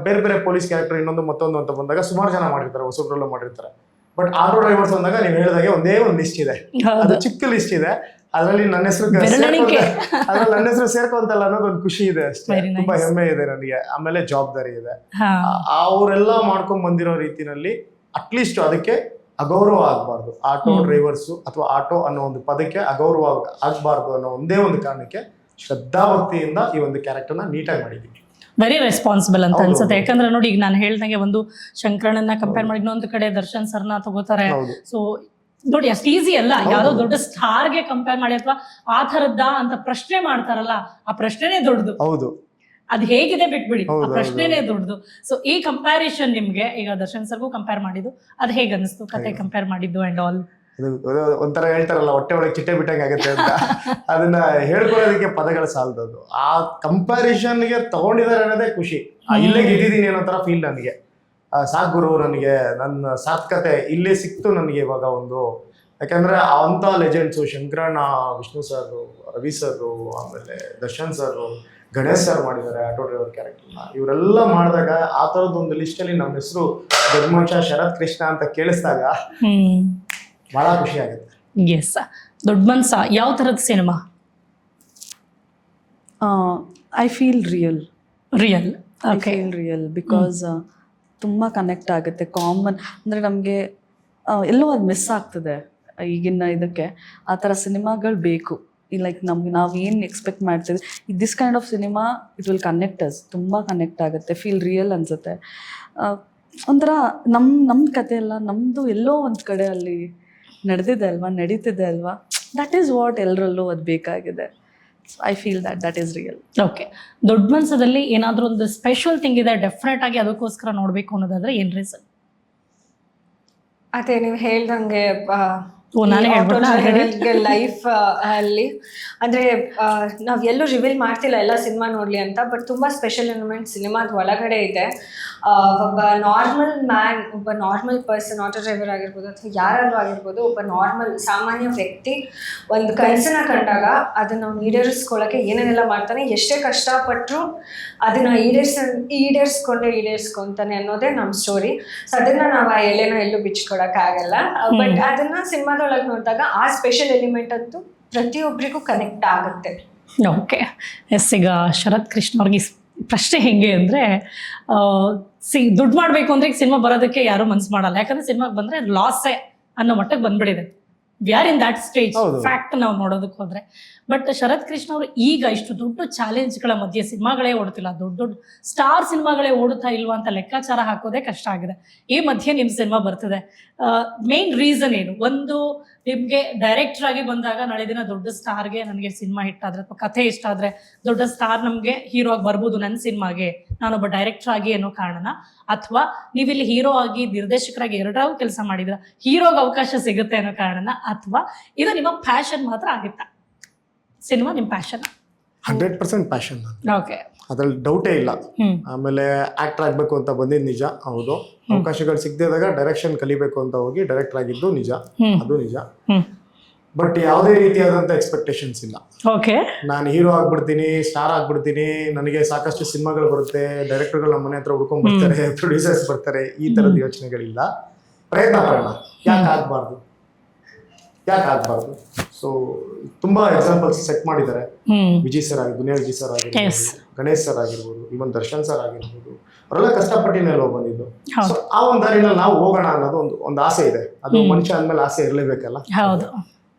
ಬೇರೆ ಬೇರೆ ಪೊಲೀಸ್ ಕ್ಯಾರೆಕ್ಟರ್ ಇನ್ನೊಂದು ಮತ್ತೊಂದು ಅಂತ ಬಂದಾಗ ಸುಮಾರು ಜನ ಮಾಡಿರ್ತಾರೆ, ಹೊಸಬ್ರೆಲ್ಲ ಮಾಡಿರ್ತಾರೆ. ಬಟ್ ಆಟೋ ಡ್ರೈವರ್ಸ್ ಅಂದಾಗ ನೀವು ಹೇಳಿದಾಗೆ ಒಂದೇ ಒಂದು ಲಿಸ್ಟ್ ಇದೆ, ಅದು ಚಿಕ್ಕ ಲಿಸ್ಟ್ ಇದೆ. ಅದರಲ್ಲಿ ನನ್ನ ಹೆಸರು ಸೇರ್ಕೊಂತಲ್ಲ ಅನ್ನೋದು ಒಂದು ಖುಷಿ ಇದೆ ಅಷ್ಟೇ. ತುಂಬಾ ಹೆಮ್ಮೆ ಇದೆ ನನಗೆ. ಆಮೇಲೆ ಜವಾಬ್ದಾರಿ ಇದೆ. ಅವರೆಲ್ಲ ಮಾಡ್ಕೊಂಡ್ ಬಂದಿರೋ ರೀತಿನಲ್ಲಿ ಅಟ್ಲೀಸ್ಟ್ ಅದಕ್ಕೆ ಅಗೌರವ ಆಗಬಾರ್ದು, ಆಟೋ ಡ್ರೈವರ್ಸು ಅಥವಾ ಆಟೋ ಅನ್ನೋ ಒಂದು ಪದಕ್ಕೆ ಅಗೌರವ ಆಗಬಾರ್ದು ಅನ್ನೋ ಒಂದೇ ಒಂದು ಕಾರಣಕ್ಕೆ ಶ್ರದ್ಧಾಭಕ್ತಿಯಿಂದ ಈ ಒಂದು ಕ್ಯಾರೆಕ್ಟರ್ನ ನೀಟಾಗಿ ಮಾಡಿದ್ದೀವಿ. ವೆರಿ ರೆಸ್ಪಾನ್ಸಿಬಲ್ ಅಂತ ಅನ್ಸುತ್ತೆ. ಯಾಕಂದ್ರೆ ನೋಡಿ, ಈಗ ನಾನು ಹೇಳ್ದಂಗೆ ಒಂದು ಶಂಕರಣ್ಣನ ಕಂಪೇರ್ ಮಾಡಿ ಇನ್ನೊಂದು ಕಡೆ ದರ್ಶನ್ ಸರ್ನ ತಗೋತಾರೆ. ಸೊ ನೋಡಿ, ಅಷ್ಟು ಈಸಿ ಅಲ್ಲ ಯಾವ್ದೋ ದೊಡ್ಡ ಸ್ಟಾರ್ಗೆ ಕಂಪೇರ್ ಮಾಡಿ ಅಥವಾ ಆ ಥರದ್ದ ಅಂತ ಪ್ರಶ್ನೆ ಮಾಡ್ತಾರಲ್ಲ, ಆ ಪ್ರಶ್ನೆನೇ ದೊಡ್ಡದು. ಹೌದು, ಅದು ಹೇಗಿದೆ ಬಿಟ್ಬಿಡಿ, ಆ ಪ್ರಶ್ನೆನೇ ದೊಡ್ಡದು. ಸೊ ಈ ಕಂಪ್ಯಾರಿಸನ್ ನಿಮ್ಗೆ ಈಗ ದರ್ಶನ್ ಸರ್ಗೂ ಕಂಪೇರ್ ಮಾಡಿದ್ದು ಅದು ಹೇಗೆ ಅನಿಸ್ತು? ಕತೆ ಕಂಪೇರ್ ಮಾಡಿದ್ದು ಅಂಡ್ ಆಲ್ ಒಂಥರ ಹೇಳ್ತಾರಲ್ಲ ಹೊಟ್ಟೆ ಒಳಗೆ ಚಿಟ್ಟೆ ಬಿಟ್ಟಂಗೆ ಆಗುತ್ತೆ ಅಂತ, ಅದನ್ನ ಹೇಳ್ಕೊಳ್ಳೋದಕ್ಕೆ ಪದಗಳ ಸಾಲದದು. ಆ ಕಂಪ್ಯಾರಿಸನ್ಗೆ ತಗೊಂಡಿದ್ದಾರೆ ಅನ್ನೋದೇ ಖುಷಿ. ಇಲ್ಲೇ ಗೆದ್ದಿದ್ದೀನಿ ಅನ್ನೋ ತರ ಫೀಲ್ ನನಗೆ. ಸಾಕ್ ಗುರು, ನನಗೆ ನನ್ನ ಸಾರ್ಥಕತೆ ಇಲ್ಲೇ ಸಿಕ್ತು ನನಗೆ ಇವಾಗ ಒಂದು. ಯಾಕಂದ್ರೆ ಅಂತ ಲೆಜೆಂಡ್ಸು ಶಂಕರಣ್ಣ, ವಿಷ್ಣು ಸರ್, ರವಿ ಸರ್, ಆಮೇಲೆ ದರ್ಶನ್ ಸರ್, ಗಣೇಶ್ ಸರ್ ಮಾಡಿದ್ದಾರೆ ಆಟೋ ಡ್ರೈವರ್ ಕ್ಯಾರೆಕ್ಟರ್ನ. ಇವರೆಲ್ಲ ಮಾಡಿದಾಗ ಆ ಥರದ್ದು ಒಂದು ಲಿಸ್ಟಲ್ಲಿ ನಮ್ಮ ಹೆಸರು ದೊಡ್ಡ ಮನುಷ್ಯ ಶರತ್ ಕೃಷ್ಣ ಅಂತ ಕೇಳಿಸಿದಾಗ ಬಹಳ ಖುಷಿ ಆಗುತ್ತೆ. ಎಸ್, ದೊಡ್ಡ ಮನ್ಸ ಯಾವ ಥರದ cinema? I feel real. I okay. Feel real because ತುಂಬ ಕನೆಕ್ಟ್ ಆಗುತ್ತೆ. ಕಾಮನ್ ಅಂದರೆ ನಮಗೆ ಎಲ್ಲೋ ಅದು ಮಿಸ್ ಆಗ್ತದೆ ಈಗಿನ ಇದಕ್ಕೆ. ಆ ಥರ ಸಿನಿಮಾಗಳು ಬೇಕು. ಲೈಕ್ ನಮ್ಗೆ ನಾವು ಏನು ಎಕ್ಸ್ಪೆಕ್ಟ್ ಮಾಡ್ತೀವಿ, this kind of cinema it will connect us. ತುಂಬ ಕನೆಕ್ಟ್ ಆಗುತ್ತೆ, ಫೀಲ್ ರಿಯಲ್ ಅನಿಸುತ್ತೆ. ಒಂಥರ ನಮ್ಮ ಕತೆ ಎಲ್ಲ ನಮ್ಮದು ಎಲ್ಲೋ ಒಂದು ಕಡೆ ಅಲ್ಲಿ ನಡೆದಿದೆ ಅಲ್ವಾ, ನಡೀತಿದೆ ಅಲ್ವಾ. ದಟ್ ಈಸ್ ವಾಟ್ ಎಲ್ಲರಲ್ಲೂ ಅದು ಬೇಕಾಗಿದೆ. I feel that is real. Okay. ದೊಡ್ಡ ಮನ್ಸದಲ್ಲಿ ಏನಾದರೂ ಒಂದು ಸ್ಪೆಷಲ್ ಥಿಂಗ್ ಇದೆ ಡೆಫಿನೆಟ್ ಆಗಿ ಅದಕ್ಕೋಸ್ಕರ ನೋಡಬೇಕು ಅನ್ನೋದಾದ್ರೆ ಏನು ರೀಸನ್? ಅದೇ ನೀವು ಹೇಳ್ದಂಗೆ ನಾನೇ ಲೈಫ್ ಅಲ್ಲಿ ಅಂದ್ರೆ ನಾವ್ ಎಲ್ಲೂ ರಿವೀಲ್ ಮಾಡ್ತಿಲ್ಲ ಎಲ್ಲ ಸಿನಿಮಾ ನೋಡ್ಲಿ ಅಂತ, ಬಟ್ ತುಂಬಾ ಸ್ಪೆಷಲ್ ಎಲಿಮೆಂಟ್ ಸಿನಿಮಾದ ಒಳಗಡೆ ಇದೆ. ಒಬ್ಬ ನಾರ್ಮಲ್ ಮ್ಯಾನ್, ಒಬ್ಬ ನಾರ್ಮಲ್ ಪರ್ಸನ್, ಆಟೋ ಡ್ರೈವರ್ ಆಗಿರ್ಬೋದು ಅಥವಾ ಯಾರಾದ್ರೂ ಆಗಿರ್ಬೋದು, ಒಬ್ಬ ನಾರ್ಮಲ್ ಸಾಮಾನ್ಯ ವ್ಯಕ್ತಿ ಒಂದು ಕನಸನ್ನ ಕಂಡಾಗ ಅದನ್ನ ನಾವು ಈಡೇರಿಸ್ಕೊಳ್ಳೋಕೆ ಏನೇನೆಲ್ಲ ಮಾಡ್ತಾನೆ, ಎಷ್ಟೇ ಕಷ್ಟಪಟ್ಟರು ಅದನ್ನ ಈಡೇರಿಸ್ಕೊಂತಾನೆ ಅನ್ನೋದೇ ನಮ್ಮ ಸ್ಟೋರಿ. ಸೊ ಅದನ್ನ ನಾವು ಆ ಎಲೆನ ಎಲ್ಲೂ ಬಿಚ್ಕೊಳಕ್ ಆಗಲ್ಲ. ಬಟ್ ಅದನ್ನ ಸಿನಿಮಾದೊಳಗೆ ನೋಡಿದಾಗ ಆ ಸ್ಪೆಷಲ್ ಎಲಿಮೆಂಟ್ ಅಂತೂ ಪ್ರತಿಯೊಬ್ಬರಿಗೂ ಕನೆಕ್ಟ್ ಆಗುತ್ತೆ. ಓಕೆ. ಎಸ್, ಈಗ ಶರತ್ ಕೃಷ್ಣ ಅವ್ರಿಗೆ ಪ್ರಶ್ನೆ ಹೆಂಗೆ ಅಂದರೆ, ದುಡ್ಡು ಮಾಡಬೇಕು ಅಂದರೆ ಈಗ ಸಿನಿಮಾ ಬರೋದಕ್ಕೆ ಯಾರೂ ಮನ್ಸು ಮಾಡಲ್ಲ. ಯಾಕಂದರೆ ಸಿನಿಮಾಗೆ ಬಂದರೆ ಲಾಸೇ ಅನ್ನೋ ಮಟ್ಟಕ್ಕೆ ಬಂದ್ಬಿಟ್ಟಿದೆ. We are in that stage, fact ನಾವು ನೋಡೋದಕ್ಕೆ ಹೋದರೆ. ಬಟ್ ಶರತ್ ಕೃಷ್ಣ ಅವರು ಈಗ ಇಷ್ಟು ದೊಡ್ಡ ಚಾಲೆಂಜ್ಗಳ ಮಧ್ಯೆ ಸಿನಿಮಾಗಳೇ ಓಡ್ತಿಲ್ಲ, ದೊಡ್ಡ ದೊಡ್ಡ ಸ್ಟಾರ್ ಸಿನಿಮಾಗಳೇ ಓಡುತ್ತಾ ಇಲ್ವಾ ಅಂತ ಲೆಕ್ಕಾಚಾರ ಹಾಕೋದೇ ಕಷ್ಟ ಆಗಿದೆ. ಈ ಮಧ್ಯೆ ನಿಮ್ಮ ಸಿನಿಮಾ ಬರ್ತಿದೆ. ಮೇನ್ ರೀಸನ್ ಏನು? ಒಂದು, ನಿಮಗೆ ಡೈರೆಕ್ಟರ್ ಆಗಿ ಬಂದಾಗ ನಾಳೆ ದಿನ ದೊಡ್ಡ ಸ್ಟಾರ್ಗೆ ನನಗೆ ಸಿನಿಮಾ ಹಿಟ್ ಆದರೆ ಅಥವಾ ಕಥೆ ಇಷ್ಟ ಆದರೆ ದೊಡ್ಡ ಸ್ಟಾರ್ ನಮಗೆ ಹೀರೋ ಆಗಿ ಬರ್ಬೋದು ನನ್ನ ಸಿನಿಮಾಗೆ, ನಾನೊಬ್ಬ ಡೈರೆಕ್ಟರ್ ಆಗಿ ಅನ್ನೋ ಕಾರಣನ, ಅಥವಾ ನೀವಿಲ್ಲಿ ಹೀರೋ ಆಗಿ ನಿರ್ದೇಶಕರಾಗಿ ಎರಡರಾಗೂ ಕೆಲಸ ಮಾಡಿದ್ರ ಹೀರೋಗೆ ಅವಕಾಶ ಸಿಗುತ್ತೆ ಅನ್ನೋ ಕಾರಣನ, ಅಥವಾ ಇದು ನಿಮ್ಮ ಪ್ಯಾಷನ್ ಮಾತ್ರ ಆಗಿತ್ತಾ? ಸಿನಿಮಾ ನಿಮ್ಮ ಪ್ಯಾಷನ್? 100% ಪ್ಯಾಷನ್. ಓಕೆ, ಅದ್ರಲ್ಲಿ ಡೌಟೇ ಇಲ್ಲ. ಆಮೇಲೆ ಆಕ್ಟರ್ ಆಗ್ಬೇಕು ಅಂತ ಬಂದಿದ್ದು ನಿಜ, ಹೌದು. ಅವಕಾಶಗಳು ಸಿಗದಿದ್ದಾಗ ಡೈರೆಕ್ಷನ್ ಕಲಿಬೇಕು ಅಂತ ಹೋಗಿ ಡೈರೆಕ್ಟರ್ ಆಗಿದ್ದು ನಿಜ, ಅದು ನಿಜ. ಬಟ್ ಯಾವುದೇ ರೀತಿಯಾದಂತ ಎಕ್ಸ್ಪೆಕ್ಟೇಷನ್ಸ್ ಇಲ್ಲ. ಓಕೆ, ನಾನು ಹೀರೋ ಆಗ್ಬಿಡ್ತೀನಿ, ಸ್ಟಾರ್ ಆಗ್ಬಿಡ್ತೀನಿ, ನನಗೆ ಸಾಕಷ್ಟು ಸಿನಿಮಾಗಳು ಬರುತ್ತೆ, ಡೈರೆಕ್ಟರ್ಗಳು ನಮ್ಮ ಮನೆ ಹತ್ರ ಹುಡ್ಕೊಂಡ್ ಬರ್ತಾರೆ, ಪ್ರೊಡ್ಯೂಸರ್ಸ್ ಬರ್ತಾರೆ, ಈ ತರದ ಯೋಚನೆಗಳಿಲ್ಲ. ಪ್ರಯತ್ನ ಪಡೋಣ, ಯಾಕೆ ಆಗ್ಬಾರ್ದು. ಸೊ ತುಂಬಾ ಎಕ್ಸಾಂಪಲ್ಸ್ ಸೆಟ್ ಮಾಡಿದ್ದಾರೆ. ವಿಜಯ್ ಸರ್ ಆಗಿರ್ಬೋದು, ವಿಜಯ್ ಸರ್ ಆಗಿರ್ಬೋದು, ಗಣೇಶ್ ಸರ್ ಆಗಿರ್ಬೋದು, ಇವನ್ ದರ್ಶನ್ ಸರ್ ಆಗಿರ್ಬೋದು, ಅವರೆಲ್ಲ ಕಷ್ಟಪಟ್ಟಿನೆಲ್ಲ ಬಂದಿದ್ದು. ಸೊ ಆ ಒಂದು ದಾರಿನಲ್ಲಿ ನಾವು ಹೋಗೋಣ ಅನ್ನೋದು ಒಂದು ಆಸೆ ಇದೆ. ಅದು ಮನುಷ್ಯ ಅಂದ್ಮೇಲೆ ಆಸೆ ಇರಲೇಬೇಕಲ್ಲ.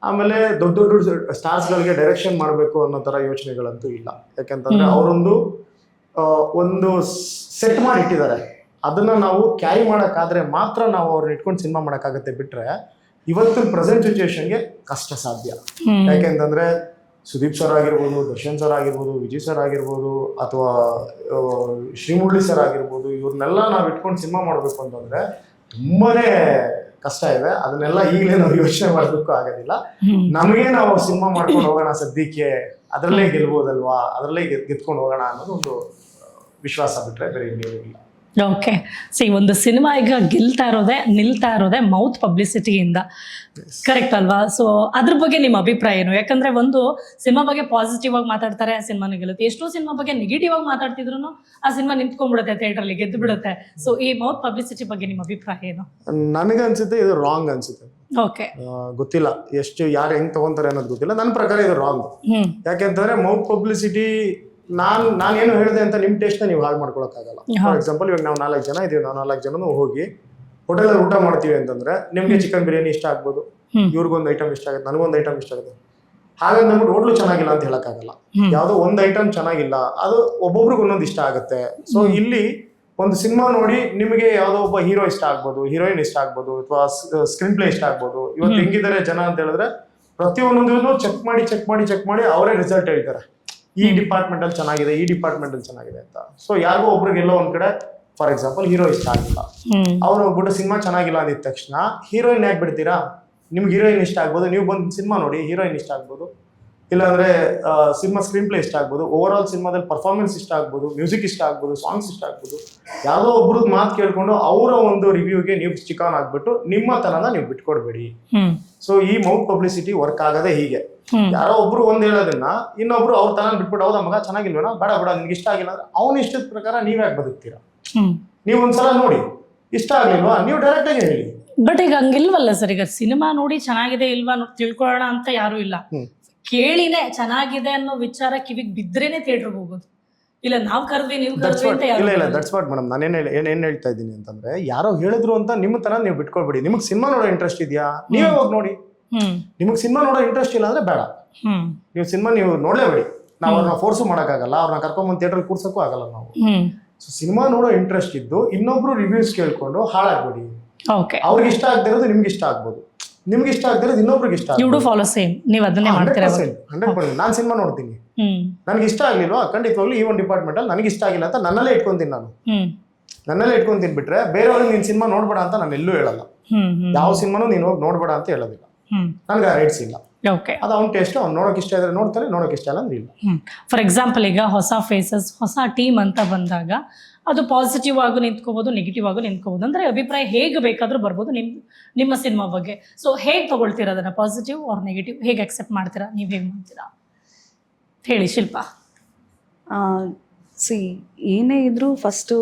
ಆಮೇಲೆ ದೊಡ್ಡ ದೊಡ್ಡ ಸ್ಟಾರ್ಸ್ ಗಳಿಗೆ ಡೈರೆಕ್ಷನ್ ಮಾಡಬೇಕು ಅನ್ನೋ ತರ ಯೋಚನೆಗಳಂತೂ ಇಲ್ಲ. ಯಾಕಂತಂದ್ರೆ ಅವರೊಂದು ಒಂದು ಸೆಟ್ ಮಾಡಿ ಇಟ್ಟಿದ್ದಾರೆ. ಅದನ್ನ ನಾವು ಕ್ಯಾರಿ ಮಾಡಕ್ಕಾದ್ರೆ ಮಾತ್ರ ನಾವು ಅವ್ರನ್ನ ಇಟ್ಕೊಂಡು ಸಿನಿಮಾ ಮಾಡಕ್ಕಾಗತ್ತೆ. ಬಿಟ್ರೆ ಇವತ್ತಿನ ಪ್ರೆಸೆಂಟ್ ಸಿಚುವೇಶನ್ಗೆ ಕಷ್ಟ ಸಾಧ್ಯ. ಯಾಕೆಂತಂದ್ರೆ ಸುದೀಪ್ ಸರ್ ಆಗಿರ್ಬೋದು, ದರ್ಶನ್ ಸರ್ ಆಗಿರ್ಬೋದು, ವಿಜಯ್ ಸರ್ ಆಗಿರ್ಬೋದು, ಅಥವಾ ಶ್ರೀಮುರಳಿ ಸರ್ ಆಗಿರ್ಬೋದು, ಇವ್ರನ್ನೆಲ್ಲ ನಾವು ಇಟ್ಕೊಂಡು ಸಿನಿಮಾ ಮಾಡಬೇಕು ಅಂತಂದ್ರೆ ತುಂಬಾನೇ ಕಷ್ಟ ಇದೆ. ಅದನ್ನೆಲ್ಲ ಈಗಲೇ ನಾವು ಯೋಚನೆ ಮಾಡಬೇಕು ಆಗೋದಿಲ್ಲ. ನಮಗೆ ನಾವು ಸಿನಿಮಾ ಮಾಡ್ಕೊಂಡು ಹೋಗೋಣ ಸದ್ಯಕ್ಕೆ, ಅದರಲ್ಲೇ ಗೆಲ್ಬೋದಲ್ವಾ, ಅದರಲ್ಲೇ ಗೆದ್ಕೊಂಡು ಹೋಗೋಣ ಅನ್ನೋದು ಒಂದು ವಿಶ್ವಾಸ, ಬಿಟ್ರೆ ಬೇರೆ ಇನ್ನೇನಿಲ್ಲ. ಓಕೆ. ಸಿ, ಒಂದು ಸಿನಿಮಾ ಈಗ ನಿಲ್ತಾ ಇರೋದೇ ಮೌತ್ ಪಬ್ಲಿಸಿಟಿಯಿಂದ, ಕರೆಕ್ಟ್ ಅಲ್ವಾ? ಸೊ ಅದ್ರ ಬಗ್ಗೆ ನಿಮ್ಮ ಅಭಿಪ್ರಾಯ ಏನು? ಯಾಕಂದ್ರೆ ಒಂದು ಸಿನಿಮಾ ಬಗ್ಗೆ ಪಾಸಿಟಿವ್ ಆಗಿ ಮಾತಾಡ್ತಾರೆ, ಆ ಸಿನಿಮಾನ ಗೆಲ್ಲುತ್ತೆ. ಎಷ್ಟೋ ಸಿನಿಮಾ ಬಗ್ಗೆ ನೆಗೆಟಿವ್ ಆಗಿ ಮಾತಾಡ್ತಿದ್ರು ಆ ಸಿನಿಮಾ ನಿಂತ್ಕೊಂಡ್ಬಿಡುತ್ತೆ, ಥಿಯೇಟರ್ಲಿ ಗೆದ್ದು ಬಿಡುತ್ತೆ. ಸೊ ಈ ಮೌತ್ ಪಬ್ಲಿಸಿಟಿ ಬಗ್ಗೆ ನಿಮ್ಮ ಅಭಿಪ್ರಾಯ ಏನು? ನನಗನ್ಸುತ್ತೆ ಇದು ರಾಂಗ್ ಅನ್ಸುತ್ತೆ. ಓಕೆ, ಗೊತ್ತಿಲ್ಲ ಎಷ್ಟು ಯಾರು ಹೆಂಗ್ ತಗೊಂತಾರೆ ಅನ್ನೋದು ಗೊತ್ತಿಲ್ಲ. ನನ್ನ ಪ್ರಕಾರ ಇದು ರಾಂಗ್. ಯಾಕೆಂತಂದ್ರೆ ಮೌತ್ ಪಬ್ಲಿಸಿಟಿ ನಾನೇನು ಹೇಳಿದೆ ಅಂತ ನಿಮ್ ಟೇಸ್ಟ್ ನೀವು ಹಾಳು ಮಾಡ್ಕೊಳಕ್ಕಾಗಲ್ಲ. ಫಾರ್ ಎಕ್ಸಾಂಪಲ್, ಇವಾಗ ನಾವು 4 ಜನ ಇದೀವಿ, ನಾವು 4 ಜನನು ಹೋಗಿ ಹೋಟೆಲಲ್ಲಿ ಊಟ ಮಾಡ್ತೀವಿ ಅಂತಂದ್ರೆ ನಿಮ್ಗೆ ಚಿಕನ್ ಬಿರಿಯಾನಿ ಇಷ್ಟ ಆಗ್ಬೋದು, ಹ್ಮ್. ಇವ್ರಿಗೊಂದು ಐಟಮ್ ಇಷ್ಟ ಆಗುತ್ತೆ, ನನಗೊಂದು ಐಟಮ್ ಇಷ್ಟ ಆಗುತ್ತೆ. ಹಾಗಂತ ಅಂದ್ಬಿಟ್ಟು ಹೋಟ್ಲು ಚೆನ್ನಾಗಿಲ್ಲ ಅಂತ ಹೇಳಕ್ಕಾಗಲ್ಲ. ಯಾವ್ದೋ ಒಂದು ಐಟಮ್ ಚೆನ್ನಾಗಿಲ್ಲ, ಅದು ಒಬ್ಬೊಬ್ರಿಗೆ ಒಂದೊಂದು ಇಷ್ಟ ಆಗುತ್ತೆ. ಸೊ ಇಲ್ಲಿ ಒಂದು ಸಿನಿಮಾ ನೋಡಿ ನಿಮಗೆ ಯಾವ್ದೋ ಒಬ್ಬ ಹೀರೋ ಇಷ್ಟ ಆಗ್ಬೋದು, ಹೀರೋಯಿನ್ ಇಷ್ಟ ಆಗ್ಬೋದು, ಅಥವಾ ಸ್ಕ್ರೀನ್ ಪ್ಲೇ ಇಷ್ಟ ಆಗ್ಬೋದು. ಇವತ್ತು ಹೆಂಗಿದ್ದಾರೆ ಜನ ಅಂತ ಹೇಳಿದ್ರೆ ಪ್ರತಿಯೊಂದನ್ನು ಚೆಕ್ ಮಾಡಿ ಅವರೇ ರಿಸಲ್ಟ್ ಹೇಳ್ತಾರೆ. ಈ ಡಿಪಾರ್ಟ್ಮೆಂಟ್ ಅಲ್ಲಿ ಚೆನ್ನಾಗಿದೆ, ಈ ಡಿಪಾರ್ಟ್ಮೆಂಟ್ ಅಲ್ಲಿ ಚೆನ್ನಾಗಿದೆ ಅಂತ. ಸೊ ಯಾರಿಗೋ ಒಬ್ರಿಗೆ ಎಲ್ಲೋ ಒಂದ್ ಕಡೆ ಫಾರ್ ಎಕ್ಸಾಂಪಲ್ ಹೀರೋ ಇಷ್ಟ ಆಗಿಲ್ಲ, ಅವ್ರು ಹೋಗ್ಬಿಟ್ಟು ಸಿನಿಮಾ ಚೆನ್ನಾಗಿಲ್ಲ ಅಂದಿದ ತಕ್ಷಣ ಹೀರೋಯಿನ್ ಯಾಕೆ ಬಿಡ್ತೀರಾ? ನಿಮ್ಗೆ ಹೀರೋಯಿನ್ ಇಷ್ಟ ಆಗ್ಬೋದು, ನೀವು ಬಂದು ಸಿನಿಮಾ ನೋಡಿ ಹೀರೋಯಿನ್ ಇಷ್ಟ ಆಗ್ಬೋದು, ಇಲ್ಲಾಂದ್ರೆ ಸಿನಿಮಾ ಸ್ಕ್ರೀನ್ ಪ್ಲೇ ಇಷ್ಟ ಆಗ್ಬೋದು, ಓವರ್ ಆಲ್ ಸಿನಿಮಾದಲ್ಲಿ ಪರ್ಫಾರ್ಮೆನ್ಸ್ ಇಷ್ಟ ಆಗ್ಬೋದು, ಮ್ಯೂಸಿಕ್ ಇಷ್ಟ ಆಗ್ಬೋದು, ಸಾಂಗ್ಸ್ ಇಷ್ಟ ಆಗ್ಬೋದು. ಯಾವುದೋ ಒಬ್ರದ್ದು ಮಾತು ಕೇಳ್ಕೊಂಡು ಅವರ ಒಂದು ರಿವ್ಯೂಗೆ ನೀವು ಚಿಕಾನ್ ಆಗ್ಬಿಟ್ಟು ನಿಮ್ಮ ತನನ ನೀವು ಬಿಟ್ಕೊಡ್ಬೇಡಿ. ಸೊ ಈ ಮೌತ್ ಪಬ್ಲಿಸಿಟಿ ವರ್ಕ್ ಆಗದೆ ಹೀಗೆ. ಯಾರೋ ಒಬ್ರು ಒಂದ್ ಹೇಳೋದನ್ನ ಇನ್ನೊಬ್ರು ಅವ್ರ ತನ ಬಿಟ್ಬಿಟ್ಟು ಹೌದಾ ಮಗ ಚೆನ್ನಾಗಿಲ್ವೇನೋ, ಬೇಡ ನಿಮ್ಗೆ ಇಷ್ಟ ಆಗಿಲ್ಲ ಅಂದ್ರೆ ಅವ್ನ ಇಷ್ಟದ ಪ್ರಕಾರ ನೀವ್ ಯಾಕೆ ಬದುಕ್ತೀರಾ? ನೀವು ಒಂದ್ಸಲ ನೋಡಿ, ಇಷ್ಟ ಆಗ್ಲಿಲ್ವಾ ನೀವು ಡೈರೆಕ್ಟ್ ಆಗಿ ಹೇಳಿ. ಬಟ್ ಈಗ ಹಂಗಿಲ್ವಲ್ಲ ಸರ್, ಈಗ ಸಿನಿಮಾ ನೋಡಿ ಚೆನ್ನಾಗಿದೆ ಇಲ್ವಾ ತಿಳ್ಕೊಳ್ಳೋಣ ಅಂತ ಯಾರು ಇಲ್ಲ, ಕೇಳಿನೇ ಚೆನ್ನಾಗಿದೆ ಅನ್ನೋ ವಿಚಾರ ಕಿವಿಗೆ ಬಿದ್ರೇನೆ ಥಿಯೇಟರ್ಗೆ ಹೋಗೋದು. ಇಲ್ಲ ನಾವ್ ಕರ್ದ್ವಿ ನೀವು ಕರ್ದ್ವಿ ಅಂತ ಯಾರು ಇಲ್ಲ ದಟ್ಸ್ ವಾಟ್ ಮೇಡಮ್. ನಾನೇನ್ ಹೇಳ್ತಾ ಇದ್ದೀನಿ ಅಂತಂದ್ರೆ, ಯಾರೋ ಹೇಳಿದ್ರು ಅಂತ ನಿಮ್ಮ ತರ ನೀವು ಬಿಟ್ಕೊಳ್ಬೇಡಿ. ನಿಮಗೆ ಸಿನಿಮಾ ನೋಡೋ ಇಂಟ್ರೆಸ್ಟ್ ಇದೆಯಾ, ನೀವೇ ಹೋಗಿ ನೋಡಿ. ನಿಮಗೆ ಸಿನಿಮಾ ನೋಡೋ ಇಂಟ್ರೆಸ್ಟ್ ಇಲ್ಲ ಅಂದ್ರೆ ಬೇಡ, ನೀವು ಸಿನಿಮಾ ನೀವು ನೋಡ್ಲೇಬೇಡಿ. ನಾವು ಅವ್ರನ್ನ ಫೋರ್ಸು ಮಾಡೋಕ್ಕಾಗಲ್ಲ, ಅವ್ರನ್ನ ಕರ್ಕೊಂಡ್ಬಂದು ಥಿಯೇಟರ್ ಕೂರ್ಸಕ್ಕೂ ಆಗಲ್ಲ ನಾವು. ಸೊ ಸಿನಿಮಾ ನೋಡೋ ಇಂಟ್ರೆಸ್ಟ್ ಇದ್ದು ಇನ್ನೊಬ್ರು ರಿವ್ಯೂಸ್ ಕೇಳ್ಕೊಂಡು ಹಾಳಾಗ್ಬೇಡಿ. ಅವ್ರಿಗೆ ಇಷ್ಟ ಆಗದಿರೋದು ನಿಮ್ಗೆ ಇಷ್ಟ ಆಗ್ಬೋದು, ನಿಮ್ಗೆ ಇಷ್ಟ ಆಗದಿರೋದು ಇನ್ನೊಬ್ರಿಗೆ ಇಷ್ಟ ಯು ಡು ಫಾಲೋ ಸೇಮ್. ನೀವು ಅದನ್ನೇ ಮಾಡ್ತೀರಾ? 100%. ನಾನು ಸಿನಿಮಾ ನೋಡ್ತೀನಿ, ನನಗೆ ಇಷ್ಟ ಆಗ್ಲಿಲ್ವಾ ಖಂಡಿತವಾಗ್ಲೂ ಈ ಒಂದು ಡಿಪಾರ್ಟ್ಮೆಂಟ್ ಅಲ್ಲಿ ನನಗೆ ಇಷ್ಟ ಆಗಿಲ್ಲ ಅಂತ ನನ್ನಲ್ಲೇ ಇಟ್ಕೊಂತೀನಿ. ನನ್ನಲ್ಲೇ ಇಟ್ಕೊಂತೀನಿ ಬಿಟ್ರೆ ಬೇರೆಯವ್ರಿಗೆ ನೀನ್ ಸಿನಿಮಾ ನೋಡ್ಬೇಡ ಅಂತ ನಾನು ಎಲ್ಲೂ ಹೇಳಲ್ಲ. ಯಾವ ಸಿನಿಮಾನು ನೀನು ಹೋಗಿ ನೋಡ್ಬೇಡ ಅಂತ ಹೇಳೋದಿಲ್ಲ. ನನ್ಗೆ ಆ ರೈಟ್ಸ್ ಇಲ್ಲ. ಅದು ಅವ್ನ ಟೇಸ್ಟ್, ಅವ್ನು ನೋಡೋಕೆ ಇಷ್ಟ ಇದ್ರೆ ನೋಡ್ತಾನೆ, ನೋಡೋಕೆ ಇಷ್ಟ ಇಲ್ಲ ಅಂದ್ರೆ ಇಲ್ಲ. ಫಾರ್ ಎಕ್ಸಾಂಪಲ್ ಈಗ ಹೊಸ ಫೇಸಸ್, ಹೊಸ ಟೀಮ್ ಅಂತ ಬಂದಾಗ ಅದು ಪಾಸಿಟಿವ್ ಆಗು ನಿಂತ್ಕೋಬಹುದು, ನೆಗೆಟಿವ್ ಆಗು ನಿಂತ್ಕೋಬಹುದು. ಅಂದ್ರೆ ಅಭಿಪ್ರಾಯ ಹೇಗೆ ಬೇಕಾದ್ರೂ ಬರ್ಬೋದು ನಿಮ್ಮ ಸಿನಿಮಾ ಬಗ್ಗೆ. ಸೊ ಹೇಗೆ ತಗೊಳ್ತೀರಾ ಅದನ್ನ, ಪಾಸಿಟಿವ್ ಆರ್ ನೆಗೆಟಿವ್, ಹೇಗೆ ಅಕ್ಸೆಪ್ಟ್ ಮಾಡ್ತೀರಾ, ನೀವು ಹೇಗೆ ಮಾಡ್ತೀರಾ ಹೇಳಿ ಶಿಲ್ಪಾ? ಏನೇ ಇದ್ರೂ ಫಸ್ಟು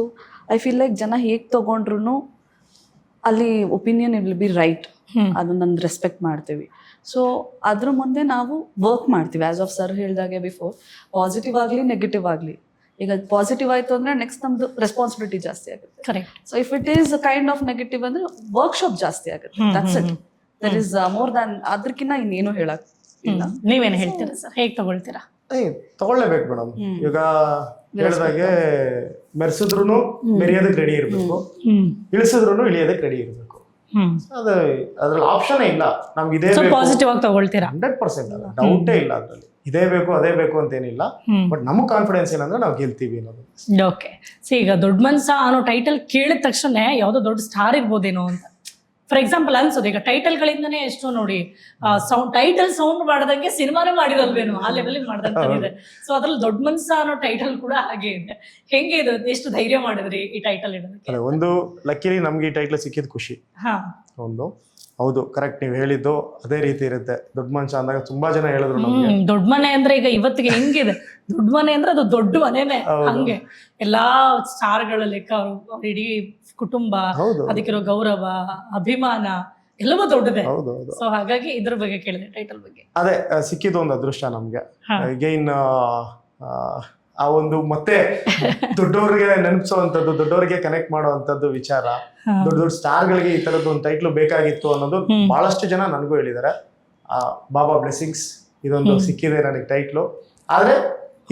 ಐ ಫೀಲ್ ಲೈಕ್ ಜನ ಹೇಗೆ ತಗೊಂಡ್ರು ಅಲ್ಲಿ ಒಪಿನಿಯನ್ ವಿಲ್ ಬಿ ರೈಟ್, ಅದನ್ನ ರೆಸ್ಪೆಕ್ಟ್ ಮಾಡ್ತೀವಿ. ಸೊ ಅದ್ರ ಮುಂದೆ ನಾವು ವರ್ಕ್ ಮಾಡ್ತೀವಿ. ಆಸ್ ಆಫ್ ಸರ್ ಹೇಳಿದಾಗೆ ಬಿಫೋರ್, ಪಾಸಿಟಿವ್ ಆಗಲಿ ನೆಗೆಟಿವ್ ಆಗಲಿ, ಈಗ ಪಾಸಿಟಿವ್ ಆಯ್ತು ಅಂದ್ರೆ ನೆಕ್ಸ್ಟ್ ನಮ್ದು ರೆಸ್ಪಾನ್ಸಿಬಿಲಿಟಿ ಜಾಸ್ತಿ ಆಗುತ್ತೆ. Correct. So if it is kind of negative ಅಂದ್ರೆ ವರ್ಕ್ಶಾಪ್ ಜಾಸ್ತಿ ಆಗುತ್ತೆ. That's it. There is more than, ಅದಕ್ಕಿಂತ ಇನ್ನೇನು ಹೇಳಕ್ ಇಲ್ಲ. ನೀವೇನು ಹೇಳ್ತೀರಾ ಸರ್, ಹೇಗೆ ತಗೊಳ್ತೀರಾ? ತಗೊಳ್ಳೇಬೇಕು ಮೇಡಮ್. ಈಗ ಹೇಳಿದಾಗೆ ಮೆರೆಸಿದ್ರು ಮೆರೆಯೋದಕ್ಕೆ ರೆಡಿ ಇರಬೇಕು, ಇಳಿಸಿದ್ರು ಇಳಿಯೋದಕ್ಕೆ ರೆಡಿ ಇರಬೇಕು. ಅದ್ರಲ್ಲಿ ಆಪ್ಷನ್ ಇಲ್ಲ. ನಮ್ಗೆ ಇದೇ ಪಾಸಿಟಿವ್ ಆಗಿ ತಗೊಳ್ತೀರಾ? 100% ಡೌಟೇ ಇಲ್ಲ ಅದ್ರಲ್ಲಿ. ಇದೇ ಬೇಕು ಅದೇ ಬೇಕು ಅಂತ ಏನಿಲ್ಲ. ಬಟ್ ನಮಗೆ ಕಾನ್ಫಿಡೆನ್ಸ್ ಏನಂದ್ರೆ ನಾವು ಗೆಲ್ತೀವಿ ಅನ್ನೋದು. ಓಕೆ. ಸೊ ಈಗ ದೊಡ್ಡ ಮನ್ಸ ಅನ್ನೋ ಟೈಟಲ್ ಕೇಳಿದ ತಕ್ಷಣ ಯಾವ್ದೋ ದೊಡ್ಡ ಸ್ಟಾರ್ ಇರ್ಬೋದೇನೋ ಅಂತ ಫಾರ್ ಎಕ್ಸಾಂಪಲ್ ಅನ್ಸೋದು. ಈಗ ಟೈಟಲ್ಗಳಿಂದನೇ ಎಷ್ಟೋ ನೋಡಿ ಟೈಟಲ್ ಸೌಂಡ್ ಮಾಡ್ದಂಗೆ ಸಿನಿಮಾನೇ ಮಾಡಿರೋಲ್ವೇನೋ ಆ ಲೆವೆಲ್ ಮಾಡ್ದಂಗಿದೆ. ಸೊ ಅದ್ರಲ್ಲಿ ದೊಡ್ಡ ಮನ್ಸ ಅನ್ನೋ ಟೈಟಲ್ ಕೂಡ ಹಾಗೆ ಇದೆ. ಹೆಂಗೆ ಇದು, ಎಷ್ಟು ಧೈರ್ಯ ಮಾಡಿದ್ರಿ ಈ ಟೈಟಲ್ ಇಡೋದಕ್ಕೆ? ಒಂದು ಲಕ್ಕಿಲಿ ನಮ್ಗೆ ಈ ಟೈಟಲ್ ಸಿಕ್ಕಿದ ಖುಷಿ. ಒಂದು ಹೌದು, ಕರೆಕ್ಟ್, ನೀವು ಹೇಳಿದ್ದು ಅದೇ ರೀತಿ ಇರುತ್ತೆ. ದೊಡ್ಡ ಮನುಷ್ಯ ಅಂದಾಗ ತುಂಬಾ ಜನ ಹೇಳಿದ್ರು ನಮ್ಗೆ ದೊಡ್ಡ ಮನೆ ಅಂದ್ರೆ ಈಗ ಇವತ್ತಿಗೆ ಹೆಂಗಿದೆ, ದೊಡ್ಡ ಮನೆ ಅಂದ್ರೆ ಅದು ದೊಡ್ಡ ಮನೆನೇ. ಹಂಗೆ ಎಲ್ಲಾ ಸ್ಟಾರ್ಗಳ ಲೆಕ್ಕ ಅವ್ರ ಇಡೀ ಕುಟುಂಬ, ಅದಕ್ಕಿರೋ ಗೌರವ, ಅಭಿಮಾನ ಎಲ್ಲವೂ ದೊಡ್ಡದೇ. ಸೊ ಹಾಗಾಗಿ ಇದ್ರ ಬಗ್ಗೆ ಕೇಳಿದೆ, ಟೈಟಲ್ ಬಗ್ಗೆ. ಅದೇ ಸಿಕ್ಕಿದ್ದು ಒಂದು ಅದೃಷ್ಟ ನಮ್ಗೆ. ಅಗೈನ್ ಆ ಒಂದು ಮತ್ತೆ ದೊಡ್ಡವ್ರಿಗೆ ನೆನಪಿಸುವಂತದ್ದು, ದೊಡ್ಡವರಿಗೆ ಕನೆಕ್ಟ್ ಮಾಡುವಂತದ್ದು ವಿಚಾರ, ದೊಡ್ಡ ದೊಡ್ಡ ಸ್ಟಾರ್ಗಳಿಗೆ ಈ ತರದ್ದು ಒಂದು ಟೈಟ್ಲು ಬೇಕಾಗಿತ್ತು ಅನ್ನೋದು ಬಹಳಷ್ಟು ಜನ ನನಗೂ ಹೇಳಿದ್ದಾರೆ. ಬಾಬಾ ಬ್ಲೆಸ್ಸಿಂಗ್ಸ್ ಇದೊಂದು ಸಿಕ್ಕಿದೆ ನನಗೆ ಟೈಟ್ಲು. ಆದ್ರೆ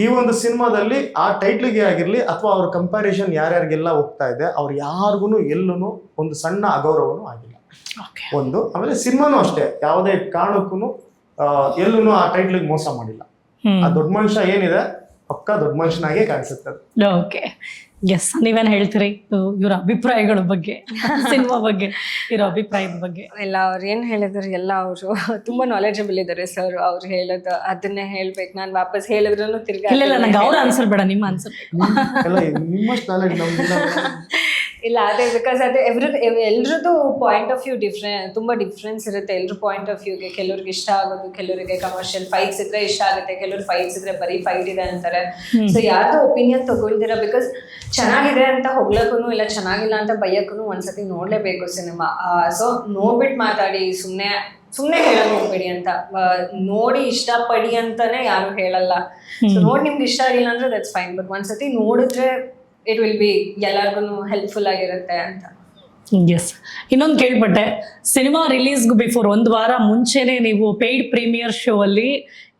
ಈ ಒಂದು ಸಿನಿಮಾದಲ್ಲಿ ಆ ಟೈಟ್ಲಿಗೆ ಆಗಿರ್ಲಿ ಅಥವಾ ಅವ್ರ ಕಂಪ್ಯಾರಿಸನ್ ಯಾರ್ಯಾರಿಗೆಲ್ಲ ಹೋಗ್ತಾ ಇದೆ, ಅವ್ರು ಯಾರಿಗೂ ಎಲ್ಲೂ ಒಂದು ಸಣ್ಣ ಅಗೌರವನೂ ಆಗಿಲ್ಲ. ಒಂದು ಆಮೇಲೆ ಸಿನಿಮಾನು ಅಷ್ಟೇ, ಯಾವುದೇ ಕಾರಣಕ್ಕೂ ಎಲ್ಲೂ ಆ ಟೈಟ್ಲಿಗೆ ಮೋಸ ಮಾಡಿಲ್ಲ. ಆ ದೊಡ್ಡ ಮನುಷ್ಯ ಏನಿದೆ ಪಕ್ಕ ದೊಡ್ಡ ಮನುಷ್ಯನಾಗೆ ಕಾಣಿಸುತ್ತೆ. Okay, yes. ನೀವೇನ್ ಹೇಳ್ತೀರಿ ಇವ್ರ ಅಭಿಪ್ರಾಯಗಳ ಬಗ್ಗೆ, ಸಿನಿಮಾ ಬಗ್ಗೆ ಇರೋ ಅಭಿಪ್ರಾಯದ ಬಗ್ಗೆ? ಎಲ್ಲ ಅವ್ರು ಏನ್ ಹೇಳಿದ್ರು ಎಲ್ಲ ಅವರು ತುಂಬಾ ನಾಲೆಜಬಲ್ ಇದ್ದಾರೆ ಸರ್. ಅವ್ರು ಹೇಳೋದು ಅದನ್ನೇ ಹೇಳ್ಬೇಕು, ನಾನು ವಾಪಸ್ ಹೇಳಿದ್ರು ತಿರ್ಗಾ ಇಲ್ಲ ನಂಗೆ ಅವ್ರ ಆನ್ಸರ್ ಬೇಡ, ನಿಮ್ಮ ಆನ್ಸರ್ ನಿಮ್ಮಷ್ಟು ನಾಲೆಜ್ ನಮ್ಗಿಲ್ಲ. ಇಲ್ಲ ಅದೇ ಬಿಕಾಸ್ ಅದೇ ಎಲ್ರದ್ದು ಪಾಯಿಂಟ್ ಆಫ್ ವ್ಯೂ ತುಂಬಾ ಡಿಫ್ರೆನ್ಸ್ ಇರುತ್ತೆ. ಎಲ್ರ ಪಾಯಿಂಟ್ ಆಫ್ ವ್ಯೂಗೆ ಕೆಲವ್ರಿಗೆ ಇಷ್ಟ ಆಗೋದು, ಕೆಲವರಿಗೆ ಕಮರ್ಷಿಯಲ್ ಫೈಟ್ಸ್ ಇದ್ರೆ ಇಷ್ಟ ಆಗುತ್ತೆ, ಕೆಲವ್ರು ಫೈಟ್ಸ್ ಇದ್ರೆ ಬರೀ ಫೈಟ್ ಇದೆ ಅಂತಾರೆ. ಸೊ ಯಾರ್ದು ಒಪಿನಿಯನ್ ತಗೊಳ್ದಿರ, ಬಿಕಾಸ್ ಚೆನ್ನಾಗಿದೆ ಅಂತ ಹೊಗ್ಲಕ್ಕೂ ಇಲ್ಲ, ಚೆನ್ನಾಗಿಲ್ಲ ಅಂತ ಬೈಯಕ್ಕೂ ಒಂದ್ಸತಿ ನೋಡ್ಲೇಬೇಕು ಸಿನಿಮಾ. ಸೊ ನೋಡ್ಬಿಟ್ಟು ಮಾತಾಡಿ, ಸುಮ್ನೆ ಹೇಳಕ್ ಹೋಗ್ಬೇಡಿ ಅಂತ. ನೋಡಿ ಇಷ್ಟಪಡಿ ಅಂತಾನೆ ಯಾರು ಹೇಳಲ್ಲ. ಸೊ ನೋಡಿ ನಿಮ್ಗೆ ಇಷ್ಟ ಆಗಿಲ್ಲ ಅಂದ್ರೆ ದಟ್ಸ್ ಫೈನ್, ಬಟ್ ಒಂದ್ಸತಿ ನೋಡಿದ್ರೆ ಇಟ್ ವಿಲ್ ಬಿ ಎಲ್ಲರಿಗೂ ಹೆಲ್ಪ್ಫುಲ್ ಆಗಿರುತ್ತೆ ಅಂತ. ಎಸ್. ಇನ್ನೊಂದು ಕೇಳ್ಪಟ್ಟೆ, ಸಿನಿಮಾ ರಿಲೀಸ್ಗೂ ಬಿಫೋರ್ ಒಂದು ವಾರ ಮುಂಚೆನೆ ನೀವು ಪೇಯ್ಡ್ ಪ್ರೀಮಿಯರ್ ಶೋ ಅಲ್ಲಿ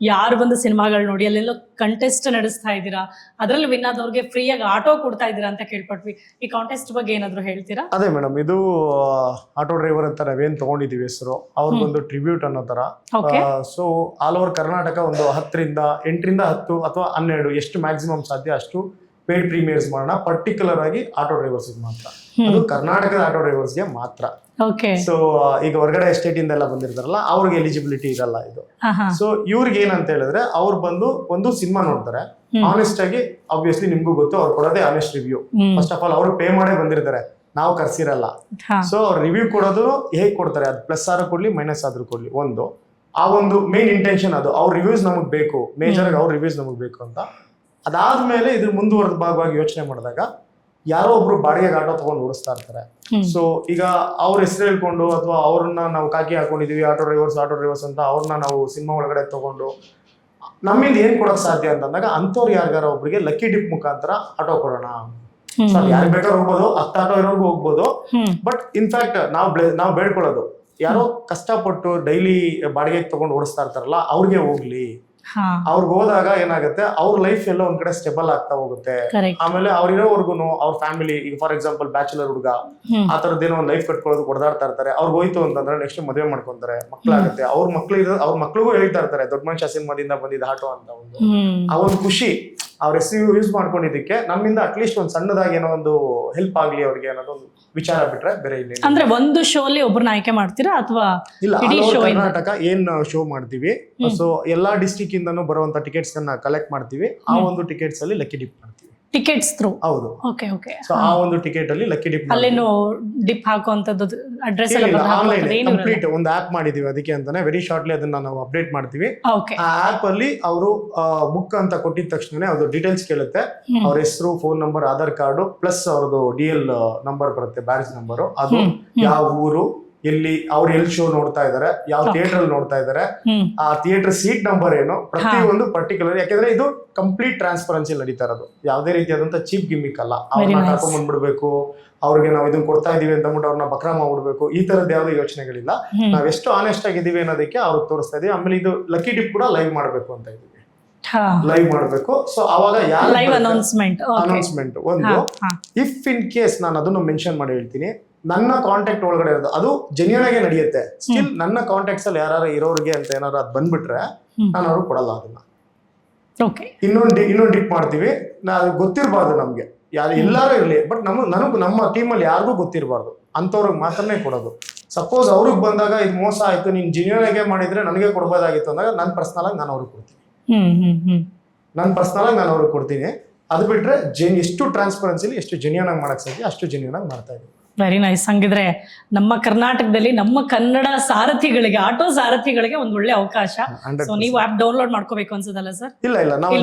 ಯಾರು ಬಂದು ಸಿನಿಮಾಗಳು ನೋಡಿ ಅಲ್ಲೆಲ್ಲೋ ಕಂಟೆಸ್ಟ್ ನಡೆಸ್ತಾ ಇದ್ದೀರಾ, ಅದರಲ್ಲಿ ವಿನ್ ಆದವ್ರಿಗೆ ಫ್ರೀಯಾಗಿ ಆಟೋ ಕೊಡ್ತಾ ಇದ್ದೀರಾ ಅಂತ ಕೇಳ್ಪಟ್ವಿ. ಈ ಕಾಂಟೆಸ್ಟ್ ಬಗ್ಗೆ ಏನಾದ್ರು ಹೇಳ್ತೀರಾ? ಅದೇ ಮೇಡಮ್, ಇದು ಆಟೋ ಡ್ರೈವರ್ ಅಂತ ನಾವೇನ್ ತಗೊಂಡಿದೀವಿ ಹೆಸರು, ಅವ್ರಿಗೊಂದು ಟ್ರಿಬ್ಯೂಟ್ ಅನ್ನೋ ತರ. Okay. So all over Karnataka ಒಂದು 8ರಿಂದ 10 ಅಥವಾ 12 ಎಷ್ಟು ಮ್ಯಾಕ್ಸಿಮಮ್ ಸಾಧ್ಯ ಅಷ್ಟು ಪೇಡ್ ಪ್ರೀಮಿಯರ್ಸ್ ಮಾಡೋಣ, ಪರ್ಟಿಕ್ಯುಲರ್ ಆಗಿ ಆಟೋ ಡ್ರೈವರ್ಸ್ ಮಾತ್ರ. ಅದು ಕರ್ನಾಟಕದ ಆಟೋ ಡ್ರೈವರ್ಸ್ಗೆ ಮಾತ್ರ. ಓಕೆ. ಸೊ ಈಗ ಹೊರಗಡೆ ಸ್ಟೇಟ್ ಇಂದ ಎಲ್ಲ ಬಂದಿರ್ತಾರಲ್ಲ ಅವ್ರಿಗೆ ಎಲಿಜಿಬಿಲಿಟಿ ಇರಲ್ಲ ಇದು. ಸೊ ಇವ್ರಿಗೆ ಏನಂತ ಹೇಳಿದ್ರೆ ಅವ್ರು ಬಂದು ಒಂದು ಸಿನಿಮಾ ನೋಡ್ತಾರೆ, ಆನೆಸ್ಟ್ ಆಗಿ, ಆಬ್ವಿಯಸ್ಲಿ ನಿಮ್ಗೂ ಗೊತ್ತು ಅವ್ರು ಕೊಡೋದೇ honest review. First of all ಅವ್ರು ಪೇ ಮಾಡೇ ಬಂದಿರ್ತಾರೆ, ನಾವು ಕರ್ಸಿರಲ್ಲ. ಸೊ ಅವ್ರು ರಿವ್ಯೂ ಕೊಡೋದು ಹೇಗೆ ಕೊಡ್ತಾರೆ, ಅದು ಪ್ಲಸ್ ಆದ್ರೂ ಕೊಡ್ಲಿ ಮೈನಸ್ ಆದ್ರೂ ಕೊಡ್ಲಿ, ಆ ಒಂದು ಮೇನ್ ಇಂಟೆನ್ಷನ್ ಅದು, ಅವ್ರ ರಿವ್ಯೂಸ್ ನಮಗ್ ಬೇಕು, ಮೇಜರ್ ಆಗಿ ಅವ್ರ ರಿವ್ಯೂಸ್ ನಮಗ್ ಬೇಕು ಅಂತ. ಅದಾದ್ಮೇಲೆ ಇದ್ರ ಮುಂದುವರೆದ ಭಾಗವಾಗಿ ಯೋಚನೆ ಮಾಡಿದಾಗ ಯಾರೋ ಒಬ್ರು ಬಾಡಿಗೆಗೆ ಆಟೋ ತಗೊಂಡು ಓಡಿಸ್ತಾ ಇರ್ತಾರೆ. ಸೊ ಈಗ ಅವ್ರ ಹೆಸರು ಹೇಳ್ಕೊಂಡು ಅಥವಾ ಅವ್ರನ್ನ ನಾವು ಕಾಕಿ ಹಾಕೊಂಡಿದೀವಿ ಆಟೋ ಡ್ರೈವರ್ಸ್ ಅಂತ ಅವ್ರನ್ನ ನಾವು ಸಿನಿಮಾ ಒಳಗಡೆ ತಗೊಂಡು ನಮ್ಮಿಂದ ಏನ್ ಕೊಡಕ್ ಸಾಧ್ಯ ಅಂತಂದಾಗ ಅಂಥವ್ರು ಯಾರಿಗಾರ ಒಬ್ರಿಗೆ ಲಕ್ಕಿ ಡಿಪ್ ಮುಖಾಂತರ ಆಟೋ ಕೊಡೋಣ. ಯಾರು ಬೇಕಾದ್ರೂ ಹೋಗ್ಬೋದು, 10 ಆಟೋ ಇರೋರ್ಗು ಹೋಗ್ಬೋದು. ಬಟ್ ಇನ್ಫ್ಯಾಕ್ಟ್ ನಾವು ಬೇಡ್ಕೊಳ್ಳೋದು ಯಾರೋ ಕಷ್ಟಪಟ್ಟು ಡೈಲಿ ಬಾಡಿಗೆಗೆ ತಗೊಂಡು ಓಡಿಸ್ತಾ ಇರ್ತಾರಲ್ಲ ಅವ್ರಿಗೆ ಹೋಗ್ಲಿ. ಅವ್ರಿಗೆ ಹೋದಾಗ ಏನಾಗುತ್ತೆ, ಅವ್ರ ಲೈಫ್ ಎಲ್ಲ ಒಂದ್ ಕಡೆ ಸ್ಟೆಬಲ್ ಆಗ್ತಾ ಹೋಗುತ್ತೆ. ಆಮೇಲೆ ಅವ್ರಿರೋವರ್ಗು ಅವ್ರ ಫ್ಯಾಮಿಲಿ, ಈಗ ಫಾರ್ ಎಕ್ಸಾಂಪಲ್ ಬ್ಯಾಚುಲರ್ ಹುಡುಗ ಆ ತರದ್ದೇನೋ ಒಂದು ಲೈಫ್ ಕಟ್ಕೊಳ್ಳೋದು ಕೊಡದಾಡ್ತಾ ಇರ್ತಾರೆ. ಅವ್ರಿಗೆ ಹೋಯ್ತು ಅಂತಂದ್ರೆ ನೆಕ್ಸ್ಟ್ ಮದುವೆ ಮಾಡ್ಕೊಂತಾರೆ, ಮಕ್ಳಾಗುತ್ತೆ. ಅವ್ರ ಮಕ್ಳಿಗೂ ಹೇಳ್ತಾ ಇರ್ತಾರೆ ದೊಡ್ಡ ಮನುಷ್ಯ ಸಿನಿಮಾದಿಂದ ಬಂದಿದ್ದ ಆಟೋ ಅಂತ ಆ ಒಂದು ಖುಷಿ ಅವ್ರ ಹೆಸರು ಯೂಸ್ ಮಾಡ್ಕೊಂಡಿದ್ದಕ್ಕೆ ನಮ್ಮಿಂದ ಅಟ್ಲೀಸ್ಟ್ ಒಂದ್ ಸಣ್ಣದಾಗಿ ಏನೋ ಒಂದು ಹೆಲ್ಪ್ ಆಗ್ಲಿ ಅವ್ರಿಗೆ ಅನ್ನೋದೊಂದು ವಿಚಾರ ಬಿಟ್ರೆ ಬೇರೆ ಇಲ್ಲ. ಅಂದ್ರೆ ಒಂದು ಶೋ ಅಲ್ಲಿ ಒಬ್ಬರನ್ನ ಆಯ್ಕೆ ಮಾಡ್ತೀರಾ ಅಥವಾ ಇಲ್ಲ, ಕರ್ನಾಟಕ ಏನ್ ಶೋ ಮಾಡ್ತೀವಿ, ಸೊ ಎಲ್ಲಾ ಡಿಸ್ಟ್ರಿಕ್ಟ್ ಇಂದನೂ ಬರುವಂತ ಟಿಕೆಟ್ಸ್ ಅನ್ನ ಕಲೆಕ್ಟ್ ಮಾಡ್ತೀವಿ. ಆ ಒಂದು ಟಿಕೆಟ್ಸ್ ಅಲ್ಲಿ ಲಕ್ಕಿ ಡಿಪ್ ಮಾಡ್ತೀವಿ. Tickets through? ಹೌದು. Okay okay. ಸೊ ಆ ಒಂದು ಟಿಕೆಟ್ ಅಲ್ಲಿ ಲಕ್ಕಿ ಡಿಪ್ ಅಲ್ಲೇನು ಡಿಪ್ ಹಾಕುವಂತದ್ದು ಅಡ್ರೆಸ್ ಎಲ್ಲ ಆನ್ಲೈನ್ ಕಂಪ್ಲೀಟ್ ಒಂದು ಆಪ್ ಮಾಡಿದೀವಿ, ಅದಕ್ಕೆ ಅಂತಾನೆ ವೆರಿ ಶಾರ್ಟ್ಲಿ ಅದನ್ನ ನಾವು ಅಪ್ಡೇಟ್ ಮಾಡ್ತೀವಿ. ಆ ಆಪ್ ಅಲ್ಲಿ ಅವರು ಬುಕ್ ಅಂತ ಕೊಟ್ಟಿದ ತಕ್ಷಣ ಅದು ಡೀಟೇಲ್ಸ್ ಕೇಳುತ್ತೆ. ಅವ್ರ ಹೆಸರು, phone number, Aadhaar card plus ಅವ್ರದ್ದು DL ನಂಬರ್ ಬರುತ್ತೆ, ಬ್ಯಾಡ್ಜ್ ನಂಬರ್, ಅದು ಯಾವ ಊರು, ಎಲ್ಲಿ ಶೋ ನೋಡ್ತಾ ಇದಾರೆ, ಯಾವ ಥಿಯೇಟರ್ ಅಲ್ಲಿ ನೋಡ್ತಾ ಇದಾರೆ, ಆ ಥಿಯೇಟರ್ ಸೀಟ್ ನಂಬರ್ ಏನು, ಪ್ರತಿಯೊಂದು ಪರ್ಟಿಕ್ಯುಲರ್. ಯಾಕಂದ್ರೆ ಇದು ಕಂಪ್ಲೀಟ್ ಟ್ರಾನ್ಸ್ಪರೆನ್ಸಿ ನಡೀತಾ ಇರೋದು, ಯಾವುದೇ ರೀತಿಯಾದಂತ ಚೀಪ್ ಗಿಮಿಕ್ ಅಲ್ಲ. ಅವ್ರನ್ನ ಕರ್ಕೊಂಡ್ ಬಂದ್ಬಿಡ್ಬೇಕು, ಅವ್ರಿಗೆ ನಾವು ಇದನ್ನ ಕೊಡ್ತಾ ಇದೀವಿ ಅಂತ ಅಂದ್ಬಿಟ್ಟು ಅವ್ರನ್ನ ಬಕ್ರಾ ಮಾಡ್ಬಿಡ್ಬೇಕು, ಈ ತರದ್ ಯಾವ್ದು ಯೋಚನೆಗಳಿಲ್ಲ. ನಾವ್ ಎಷ್ಟು ಆನೆಸ್ಟ್ ಆಗಿದೀವಿ ಅನ್ನೋದಕ್ಕೆ ಅವ್ರಿಗೆ ತೋರಿಸ್ತಾ ಇದೀವಿ. ಆಮೇಲೆ ಇದು ಲಕ್ಕಿ ಡಿಪ್ ಕೂಡ ಲೈವ್ ಮಾಡ್ಬೇಕು ಅಂತ ಇದೀವಿ, ಲೈವ್ ಮಾಡ್ಬೇಕು. ಸೊ ಅವಾಗ ಅನೌನ್ಸ್ಮೆಂಟ್ ಒಂದು, ಇಫ್ ಇನ್ ಕೇಸ್ ನಾನು ಅದನ್ನು ಮೆನ್ಷನ್ ಮಾಡಿ ಹೇಳ್ತೀನಿ, ನನ್ನ ಕಾಂಟ್ಯಾಕ್ಟ್ ಒಳಗಡೆ ಇರೋದು ಅದು ಜೆನ್ಯೂನ್ ಆಗಿ ನಡೆಯುತ್ತೆ. ಸ್ಟಿಲ್ ನನ್ನ ಕಾಂಟ್ಯಾಕ್ಟ್ಸ್ ಅಲ್ಲಿ ಯಾರು ಇರೋರಿಗೆ ಅಂತ ಏನಾರು ಅದ್ ಬಂದ್ಬಿಟ್ರೆ ನಾನು ಅವ್ರಿಗೆ ಕೊಡಲ್ಲ ಅದನ್ನ. ಇನ್ನೊಂದು ಡಿಪ್ ಮಾಡ್ತೀವಿ, ಅದು ಗೊತ್ತಿರಬಾರ್ದು ನಮ್ಗೆ, ಯಾರು ಎಲ್ಲಾರು ಇರ್ಲಿ, ಬಟ್ ನಮ್ಮ ಟೀಮಲ್ಲಿ ಯಾರಿಗೂ ಗೊತ್ತಿರಬಾರ್ದು, ಅಂಥವ್ರಿಗೆ ಮಾತ್ರನೇ ಕೊಡೋದು. ಸಪೋಸ್ ಅವ್ರಿಗೆ ಬಂದಾಗ ಇದು ಮೋಸ ಆಯ್ತು, ನೀನ್ ಜೆನ್ಯೂನ್ ಆಗಿ ಮಾಡಿದ್ರೆ ನನಗೆ ಕೊಡ್ಬೋದಾಗಿತ್ತು ಅಂದಾಗ ನನ್ನ ಪರ್ಸನಲ್ ಆಗಿ ನಾನು ಅವ್ರಿಗೆ ಕೊಡ್ತೀನಿ. ಅದು ಬಿಟ್ರೆ ಎಷ್ಟು ಟ್ರಾನ್ಸ್ಪರೆನ್ಸಿಲಿ ಎಷ್ಟು ಜೆನ್ಯೂನ್ ಆಗಿ ಮಾಡಕ್ ಸಾಧ್ಯ ಅಷ್ಟು ಜೆನ್ಯೂನ್ ಆಗಿ ಮಾಡ್ತಾ ಇದ್ದೀವಿ. Very nice. ಹಂಗಿದ್ರೆ ನಮ್ಮ ಕರ್ನಾಟಕದಲ್ಲಿ ನಮ್ಮ ಕನ್ನಡ ಸಾರಥಿಗಳಿಗೆ, ಆಟೋ ಸಾರಥಿಗಳಿಗೆ ಒಂದು ಒಳ್ಳೆ ಅವಕಾಶ. ಸೊ ನೀವು ಆಪ್ ಡೌನ್ಲೋಡ್ ಮಾಡ್ಕೋಬೇಕು ಅನ್ಸದಲ್ಲ ಸರ್? ಇಲ್ಲ, ನಾವು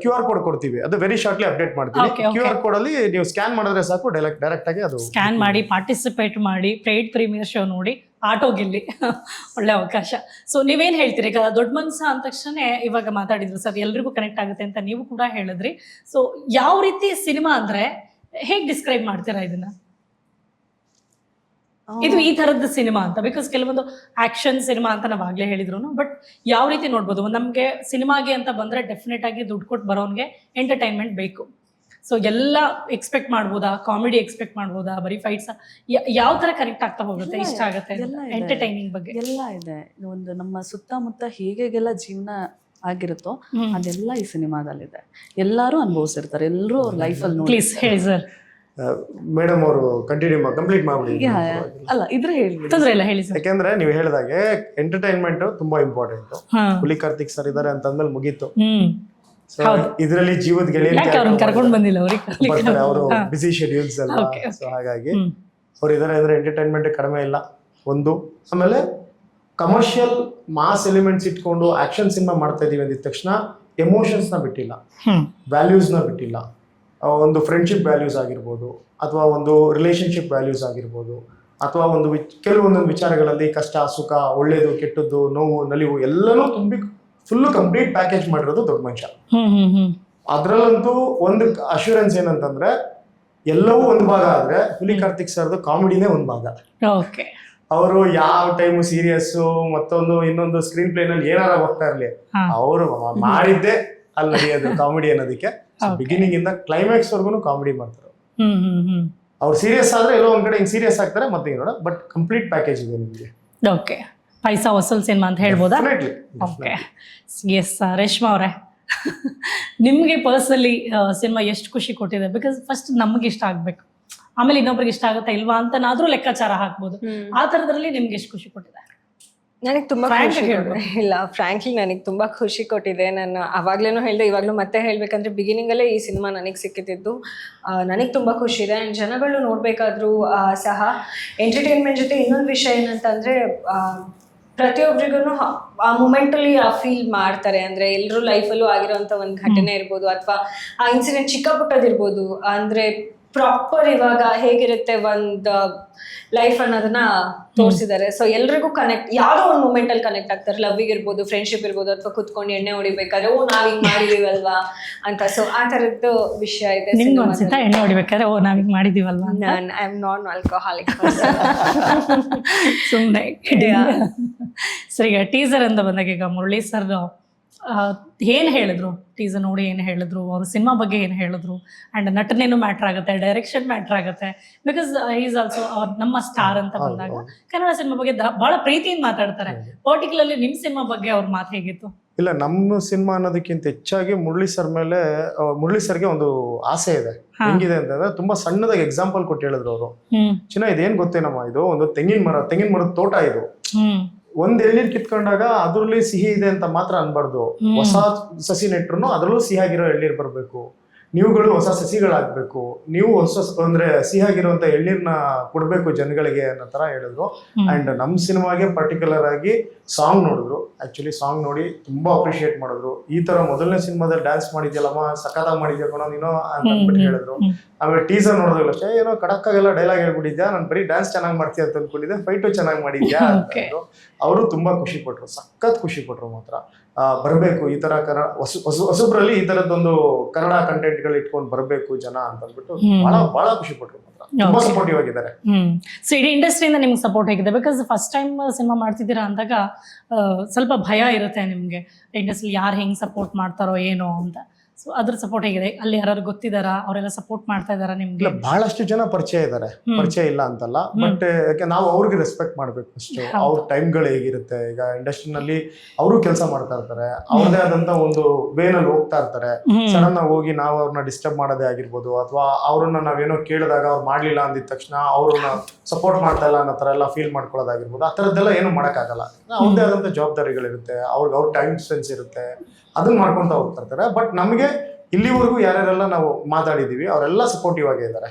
QR ಕೋಡ್ ಕೊಡ್ತೀವಿ, ಅದು ವೆರಿ ಶಾರ್ಟ್ಲಿ ಅಪ್ಡೇಟ್ ಮಾಡ್ತೀವಿ. QR ಕೋಡ್ ಅಲ್ಲಿ ನೀವು ಸ್ಕ್ಯಾನ್ ಮಾಡಿದ್ರೆ ಸಾಕು, ಡೈರೆಕ್ಟ್ ಆಗಿ ಅದು ಸ್ಕ್ಯಾನ್ ಮಾಡಿ ಪಾರ್ಟಿಸಿಪೇಟ್ ಮಾಡಿ ಪೇಯ್ಡ್ ಪ್ರೀಮಿಯರ್ ಶೋ ನೋಡಿ ಆಟೋ ಗೆಲ್ಲಿ. ಒಳ್ಳೆ ಅವಕಾಶ. ಸೊ ನೀವೇನ್ ಹೇಳ್ತೀರಿ? ಈಗ ದೊಡ್ಡ ಮನ್ಸ ಅಂದ ತಕ್ಷಣ ಇವಾಗ ಮಾತಾಡಿದ್ರು ಸರ್, ಎಲ್ರಿಗೂ ಕನೆಕ್ಟ್ ಆಗುತ್ತೆ ಅಂತ ನೀವು ಕೂಡ ಹೇಳಿದ್ರಿ. ಸೊ ಯಾವ ರೀತಿ ಸಿನಿಮಾ ಅಂದ್ರೆ ಹೇಗ್ ಡಿಸ್ಕ್ರೈಬ್ ಮಾಡ್ತೀರಾ ಇದನ್ನ? ಇದು ಈ ತರದ ಸಿನಿಮಾ ಅಂತ, ಬಿಕಾಸ್ ಕೆಲವೊಂದು ಆಕ್ಷನ್ ಸಿನಿಮಾ ಅಂತ ನಾವ್ ಆಗ್ಲೇ ಹೇಳಿದ್ರು, ಬಟ್ ಯಾವ ರೀತಿ ನೋಡ್ಬೋದು? ನಮ್ಗೆ ಸಿನಿಮಾಗೆ ಅಂತ ಬಂದ್ರೆ ಡೆಫಿನೆಟ್ ಆಗಿ ದುಡ್ಡು ಕೊಟ್ಟು ಬರೋನ್ಗೆ ಎಂಟರ್ಟೈನ್ಮೆಂಟ್ ಬೇಕು. ಸೊ ಎಲ್ಲ ಎಕ್ಸ್ಪೆಕ್ಟ್ ಮಾಡ್ಬೋದಾ? ಕಾಮಿಡಿ ಎಕ್ಸ್ಪೆಕ್ಟ್ ಮಾಡ್ಬೋದಾ? ಬರೀ ಫೈಟ್ಸ್? ಯಾವ ತರ ಕನೆಕ್ಟ್ ಆಗ್ತಾ ಹೋಗುತ್ತೆ? ಇಷ್ಟ ಆಗುತ್ತೆ ಎಂಟರ್ಟೈನಿಂಗ್ ಬಗ್ಗೆ? ಎಲ್ಲ ಇದೆ. ಒಂದು ನಮ್ಮ ಸುತ್ತಮುತ್ತ ಹೇಗೆಲ್ಲ ಜೀವನ ಆಗಿರುತ್ತೋ ಅದೆಲ್ಲ ಈ ಸಿನಿಮಾದಲ್ಲಿದೆ. ಎಲ್ಲರೂ ಅನುಭವಿಸಿರ್ತಾರೆ, ಎಲ್ಲರೂ ಅವ್ರ ಲೈಫಲ್ಲಿ ನೋಡಿ. ಪ್ಲೀಸ್ ಹೇಳಿ ಸರ್. ಮೇಡಮ್ ಅವರು ಕಂಪ್ಲೀಟ್ ಮಾಡ್ಬಿಡಿ. ಅಲ್ಲ ಇದ್ರೆ ತೊಂದ್ರೆ ಇಲ್ಲ, ಹೇಳಿ ಸರ್. ಯಾಕಂದ್ರೆ ನೀವು ಹೇಳಿದಾಗೆ ಎಂಟರ್ಟೈನ್ಮೆಂಟ್ ತುಂಬಾ ಇಂಪಾರ್ಟೆಂಟ್. ಹುಲಿ ಕಾರ್ತಿಕ್ ಸರ್ ಇದಾರೆ ಅಂತಂದ್ಮೇಲೆ ಮುಗೀತು. ಇದರಲ್ಲಿ ಜೀವದ ಗೆಳೆಯ ಕರ್ಕೊಂಡು ಬಂದಿಲ್ಲ ಅವ್ರಿಗೆ, ಅವರು ಬಿಸಿ ಶೆಡ್ಯೂಲ್ಸ್ ಎಲ್ಲ. ಸೊ ಹಾಗಾಗಿ ಅವ್ರು ಇದಾರೆ ಅಂದ್ರೆ ಎಂಟರ್ಟೈನ್ಮೆಂಟ್ ಕಡಿಮೆ ಇಲ್ಲ ಒಂದು. ಆಮೇಲೆ ಕಮರ್ಷಿಯಲ್ ಮಾಸ್ ಎಲಿಮೆಂಟ್ಸ್ ಇಟ್ಕೊಂಡು ಆಕ್ಷನ್ ಸಿನಿಮಾ ಮಾಡ್ತಾ ಇದೀವಿ ಅಂದಿದ ತಕ್ಷಣ ಎಮೋಷನ್ಸ್ ನ ಬಿಟ್ಟಿಲ್ಲ, ವ್ಯಾಲ್ಯೂಸ್ ನ ಬಿಟ್ಟಿಲ್ಲ. ಒಂದು ಫ್ರೆಂಡ್ಶಿಪ್ ವ್ಯಾಲ್ಯೂಸ್ ಆಗಿರ್ಬೋದು, ಅಥವಾ ಒಂದು ರಿಲೇಶನ್ಶಿಪ್ ವ್ಯಾಲ್ಯೂಸ್ ಆಗಿರ್ಬೋದು, ಅಥವಾ ಕೆಲವೊಂದೊಂದು ವಿಚಾರಗಳಲ್ಲಿ ಕಷ್ಟ ಸುಖ, ಒಳ್ಳೇದು ಕೆಟ್ಟದ್ದು, ನೋವು ನಲಿವು ಎಲ್ಲನೂ ತುಂಬಿ ಫುಲ್ ಕಂಪ್ಲೀಟ್ ಪ್ಯಾಕೇಜ್ ಮಾಡಿರೋದು ದೊಡ್ಡ ಮನುಷ್ಯ. ಅದ್ರಲ್ಲಂತೂ ಒಂದು ಅಶ್ಯೂರೆನ್ಸ್ ಏನಂತಂದ್ರೆ ಎಲ್ಲವೂ ಒಂದು ಭಾಗ ಆದ್ರೆ ಹುಲಿ ಕಾರ್ತಿಕ್ ಸರ್ದು ಕಾಮಿಡಿನೇ ಒಂದು ಭಾಗ. ಓಕೆ. ಅವರು ಯಾವ ಟೈಮು ಸೀರಿಯಸ್ಸು ಮತ್ತೊಂದು ಇನ್ನೊಂದು ಸ್ಕ್ರೀನ್ ಪ್ಲೇ ನಲ್ಲಿ ಏನಾರ ಹೋಗ್ತಾ ಇರ್ಲಿ, ಅವರು ಮಾಡಿದ್ದೆ ಅಲ್ಲಿ ನಡೆಯೋದು ಕಾಮಿಡಿ ಅನ್ನೋದಕ್ಕೆ. ಬಿಗಿನಿಂಗ್ ಇಂದ ಕ್ಲೈಮ್ಯಾಕ್ಸ್ ವರ್ಗು ಕಾಮಿಡಿ ಮಾಡ್ತಾರೆ. ಅವ್ರು ಸೀರಿಯಸ್ ಆದ್ರೆ ಎಲ್ಲೋ ಒಂದ್ ಕಡೆ ಹಿಂಗ್ ಸೀರಿಯಸ್ ಆಗ್ತಾರೆ ಮತ್ತೆ ನೋಡ, ಬಟ್ ಕಂಪ್ಲೀಟ್ ಪ್ಯಾಕೇಜ್ ಇದೆ ನಿಮಗೆ. ಓಕೆ, ಪೈಸಾ ವಸೂಲ್ ಸಿನಿಮಾ ಅಂತ ಹೇಳ್ಬೋದಾ? ಓಕೆ. ಎಸ್ ರೇಷ್ಮಾ ಅವರೇ, ನಿಮಗೆ ಪರ್ಸನಲಿ ಸಿನಿಮಾ ಎಷ್ಟು ಖುಷಿ ಕೊಟ್ಟಿದೆ? ಬಿಕಾಸ್ ಫಸ್ಟ್ ನಮ್ಗೆ ಇಷ್ಟ ಆಗ್ಬೇಕು, ಆಮೇಲೆ ಇನ್ನೊಬ್ರಿಗೆ ಇಷ್ಟ ಆಗುತ್ತಾ ಇಲ್ವಾ ಅಂತನಾದ್ರೂ ಲೆಕ್ಕಾಚಾರ ಹಾಕ್ಬೋದು. ಆ ಥರದ್ರಲ್ಲಿ ನಿಮ್ಗೆ ಎಷ್ಟು ಖುಷಿ ಕೊಟ್ಟಿದೆ? ನನಗೆ ತುಂಬಾ ಇಲ್ಲ, ಫ್ರಾಂಕ್ಲಿ ನನಗೆ ತುಂಬಾ ಖುಷಿ ಕೊಟ್ಟಿದೆ. ನಾನು ಅವಾಗ್ಲೇನೂ ಹೇಳಿದೆ, ಇವಾಗ್ಲೂ ಮತ್ತೆ ಹೇಳ್ಬೇಕಂದ್ರೆ ಬಿಗಿನಿಂಗ್ ಅಲ್ಲೇ ಈ ಸಿನಿಮಾ ನನಗೆ ಸಿಕ್ಕಿದ್ದು ನನಗೆ ತುಂಬಾ ಖುಷಿ ಇದೆ. ಆ್ಯಂಡ್ ಜನಗಳು ನೋಡ್ಬೇಕಾದ್ರೂ ಸಹ ಎಂಟರ್ಟೈನ್ಮೆಂಟ್ ಜೊತೆ ಇನ್ನೊಂದು ವಿಷಯ ಏನಂತಂದ್ರೆ ಪ್ರತಿಯೊಬ್ಬರಿಗೂ ಆ ಮೂಮೆಂಟಲ್ಲಿ ಆ ಫೀಲ್ ಮಾಡ್ತಾರೆ. ಅಂದ್ರೆ ಎಲ್ಲರೂ ಲೈಫಲ್ಲೂ ಆಗಿರೋಂಥ ಒಂದು ಘಟನೆ ಇರ್ಬೋದು ಅಥವಾ ಆ ಇನ್ಸಿಡೆಂಟ್ ಚಿಕ್ಕ ಪುಟ್ಟದಿರ್ಬೋದು, ಅಂದ್ರೆ ಪ್ರಾಪರ್ ಇವಾಗ ಹೇಗಿರುತ್ತೆ ಒಂದು ಲೈಫ್ ಅನ್ನೋದನ್ನ ತೋರಿಸಿದ್ದಾರೆ. ಸೊ ಎಲ್ರಿಗೂ ಕನೆಕ್ಟ್, ಯಾವುದೋ ಒಂದು ಮೂಮೆಂಟ್ ಅಲ್ಲಿ ಕನೆಕ್ಟ್ ಆಗ್ತಾರೆ. ಲವ್ವಿಗೆ ಇರ್ಬೋದು, ಫ್ರೆಂಡ್ಶಿಪ್ ಇರ್ಬೋದು, ಅಥವಾ ಕುತ್ಕೊಂಡು ಎಣ್ಣೆ ಹೊಡಿಬೇಕಾದ್ರೆ ನಾವ್ ಹಿಂಗ್ ಮಾಡಿದೀವಲ್ವಾ ಅಂತ. ಸೊ ಆ ತರದ್ದು ವಿಷಯ ಇದೆ. ನಿಮ್ಗೆ ಅನ್ಸುತ್ತಾ ಎಣ್ಣೆ ಹೊಡಿಬೇಕಾದ್ರೆ ನಾವ್ ಹಿಂಗ್ ಮಾಡಿದೀವಲ್ವಾ? I am non alcoholic. ಸುಮ್ಮನೆ ಸರಿ. ಈಗ ಟೀಸರ್ ಅಂತ ಬಂದಾಗ ಈಗ ಮುರಳಿ ಸರ್ ಏನ್ ಹೇಳಿದ್ರು, ಟೀಸರ್ ನೋಡಿ ಏನ್ ಹೇಳಿದ್ರು, ಅವ್ರ ಸಿನಿಮಾ ಬಗ್ಗೆ ಏನ್ ಹೇಳಿದ್ರು, ಅಂಡ್ ನಟನೇನು ಮ್ಯಾಟ್ರ್ ಆಗುತ್ತೆ, ಡೈರೆಕ್ಷನ್ ಮ್ಯಾಟ್ರ್ ಆಗುತ್ತೆ. ಬಿಕಾಸ್ ಈಸ್ ಆಲ್ಸೋ ನಮ್ಮ ಸ್ಟಾರ್ ಅಂತ ಬಂದಾಗ ಕನ್ನಡ ಸಿನಿಮಾ ಬಗ್ಗೆ ಬಹಳ ಪ್ರೀತಿಯಿಂದ ಮಾತಾಡ್ತಾರೆ. ಪರ್ಟಿಕ್ಯುಲರ್ಲಿ ನಿಮ್ ಸಿನಿಮಾ ಬಗ್ಗೆ ಅವ್ರ ಮಾತು ಹೇಗಿತ್ತು? ಇಲ್ಲ, ನಮ್ಮ ಸಿನಿಮಾ ಅನ್ನೋದಕ್ಕಿಂತ ಹೆಚ್ಚಾಗಿ ಮುರಳಿ ಸರ್ಗೆ ಒಂದು ಆಸೆ ಇದೆ. ಹೆಂಗಿದೆ ಅಂತಂದ್ರೆ ತುಂಬಾ ಸಣ್ಣದಾಗಿ ಎಕ್ಸಾಂಪಲ್ ಕೊಟ್ಟು ಹೇಳಿದ್ರು ಅವರು. ಇದೇನ್ ಗೊತ್ತೇನಮ್ಮ, ಇದು ಒಂದು ತೆಂಗಿನ ಮರದ ತೋಟ. ಇದು ಒಂದ್ ಎಳ್ನೀರ್ ಕಿತ್ಕೊಂಡಾಗ ಅದ್ರಲ್ಲಿ ಸಿಹಿ ಇದೆ ಅಂತ ಮಾತ್ರ ಅನ್ಬಾರ್ದು. ಹೊಸ ಸಸಿ ನೆಟ್ರು ಅದ್ರಲ್ಲೂ ಸಿಹಿಯಾಗಿರೋ ಎಳ್ನೀರ್ ಬರ್ಬೇಕು. ನೀವುಗಳು ಹೊಸ ಸಸಿಗಳಾಗ್ಬೇಕು, ನೀವು ಅಂದ್ರೆ ಸಿಹಿಯಾಗಿರುವಂತ ಎಳ್ನೀರ್ನ ಕೊಡ್ಬೇಕು ಜನಗಳಿಗೆ ಅನ್ನೋ ತರ ಹೇಳಿದ್ರು. ಅಂಡ್ ನಮ್ ಸಿನಿಮಾಗೆ ಪರ್ಟಿಕ್ಯುಲರ್ ಆಗಿ ಸಾಂಗ್ ನೋಡಿದ್ರು. ಆಕ್ಚುಲಿ ಸಾಂಗ್ ನೋಡಿ ತುಂಬಾ ಅಪ್ರಿಶಿಯೇಟ್ ಮಾಡಿದ್ರು. ಈ ತರ ಮೊದಲನೇ ಸಿನಿಮಾದಲ್ಲಿ ಡ್ಯಾನ್ಸ್ ಮಾಡಿದ್ಯಲ್ಲಮ್ಮ, ಸಖತ್ತಾಗಿ ಮಾಡಿದ್ಯಾ ಕಣೋ ನೀನೋ ಅಂದ್ಬಿಟ್ಟು ಹೇಳಿದ್ರು. ಆಮೇಲೆ ಟೀಸರ್ ನೋಡಿದ್ರು ಅಷ್ಟೇ, ಏನೋ ಕಡಕ್ಕಾಗೆಲ್ಲ ಡೈಲಾಗ್ ಹೇಳ್ಬಿಟ್ಟಿದ್ಯಾ, ನಾನು ಬರೀ ಡ್ಯಾನ್ಸ್ ಚೆನ್ನಾಗಿ ಮಾಡ್ತೀಯ ಅಂತ ಅನ್ಕೊಂಡಿದ್ದೆ, ಫೈಟು ಚೆನ್ನಾಗಿ ಮಾಡಿದ್ಯಾ ಅಂತ. ಅವರು ತುಂಬಾ ಖುಷಿ ಪಟ್ರು, ಸಖತ್ ಖುಷಿ ಪಟ್ರು. ಮಾತ್ರ ಬರ್ಬೇಕು ಈ ತರ ಹೊಸಬ್ರಲ್ಲಿ ಈ ತರದೊಂದು ಕನ್ನಡ ಕಂಟೆಂಟ್ ಗಳು ಇಟ್ಕೊಂಡು ಬರ್ಬೇಕು ಜನ ಅಂತ ಅಂದ್ಬಿಟ್ಟು ಬಹಳ ಖುಷಿ ಪಟ್ರು. ತುಂಬಾ ಸಪೋರ್ಟಿವ್ ಆಗಿದ್ದಾರೆ. ಸೊ ಇಡೀ ಇಂಡಸ್ಟ್ರಿಯಿಂದ ನಿಮ್ಗೆ ಸಪೋರ್ಟ್ ಹೇಗಿದೆ? ಬಿಕಾಸ್ ಫಸ್ಟ್ ಟೈಮ್ ಸಿನಿಮಾ ಮಾಡ್ತಿದ್ದೀರಾ ಅಂದಾಗ ಸ್ವಲ್ಪ ಭಯ ಇರುತ್ತೆ ನಿಮ್ಗೆ, ಇಂಡಸ್ಟ್ರಿ ಯಾರು ಹೆಂಗ್ ಸಪೋರ್ಟ್ ಮಾಡ್ತಾರೋ ಏನೋ ಅಂತ. ಸೊ ಅದ್ರ ಸಪೋರ್ಟ್ ಹೇಗಿದೆ? ಅಲ್ಲಿ ಯಾರು ಗೊತ್ತಿದಾರಾ, ಅವರೆಲ್ಲ ಸಪೋರ್ಟ್ ಮಾಡ್ತಾ ಇದಾರಾ ನಿಮ್ಗೆ? ಬಹಳಷ್ಟು ಜನ ಪರಿಚಯ ಇದ್ದಾರೆ, ಪರಿಚಯ ಇಲ್ಲ ಅಂತಲ್ಲ. ಬಟ್ ಯಾಕೆ ನಾವು ಅವ್ರಿಗೆ ರೆಸ್ಪೆಕ್ಟ್ ಮಾಡ್ಬೇಕು ಫಸ್ಟ್. ಅವ್ರ ಟೈಮ್ಗಳು ಹೇಗಿರುತ್ತೆ, ಈಗ ಇಂಡಸ್ಟ್ರಿನಲ್ಲಿ ಅವರು ಕೆಲಸ ಮಾಡ್ತಾ ಇರ್ತಾರೆ, ಅವ್ರದೇ ಆದಂತ ಒಂದು ವೇನಲ್ಲಿ ಹೋಗ್ತಾ ಇರ್ತಾರೆ. ಸಡನ್ ಆಗಿ ಹೋಗಿ ನಾವು ಅವ್ರನ್ನ ಡಿಸ್ಟರ್ಬ್ ಮಾಡೋದೇ ಆಗಿರ್ಬೋದು, ಅಥವಾ ಅವ್ರನ್ನ ನಾವೇನೋ ಕೇಳಿದಾಗ ಅವ್ರು ಮಾಡ್ಲಿಲ್ಲ ಅಂದಿದ ತಕ್ಷಣ ಅವ್ರನ್ನ ಸಪೋರ್ಟ್ ಮಾಡ್ತಾ ಇಲ್ಲ ಅನ್ನೋ ತರ ಎಲ್ಲ ಫೀಲ್ ಮಾಡ್ಕೊಳ್ಳೋದಾಗಿರ್ಬೋದು. ಆ ತರದ್ದೆಲ್ಲ ಏನು ಮಾಡೋಕ್ಕಾಗಲ್ಲ. ಅವ್ರದೇ ಆದಂತ ಜವಾಬ್ದಾರಿಗಳಿರುತ್ತೆ, ಅವ್ರ ಟೈಮ್ ಸೆನ್ಸ್ ಇರುತ್ತೆ, ಅದನ್ನ ಮಾಡ್ಕೊಂತ ಹೋಗ್ತಾ ಇರ್ತಾರೆ. ಬಟ್ ನಮಗೆ ಇಲ್ಲಿವರೆಗೂ ಯಾರ್ಯಾರೆಲ್ಲ ನಾವು ಮಾತಾಡಿದೀವಿ ಅವರೆಲ್ಲ ಸಪೋರ್ಟಿವ್ ಆಗೇ ಇದ್ದಾರೆ.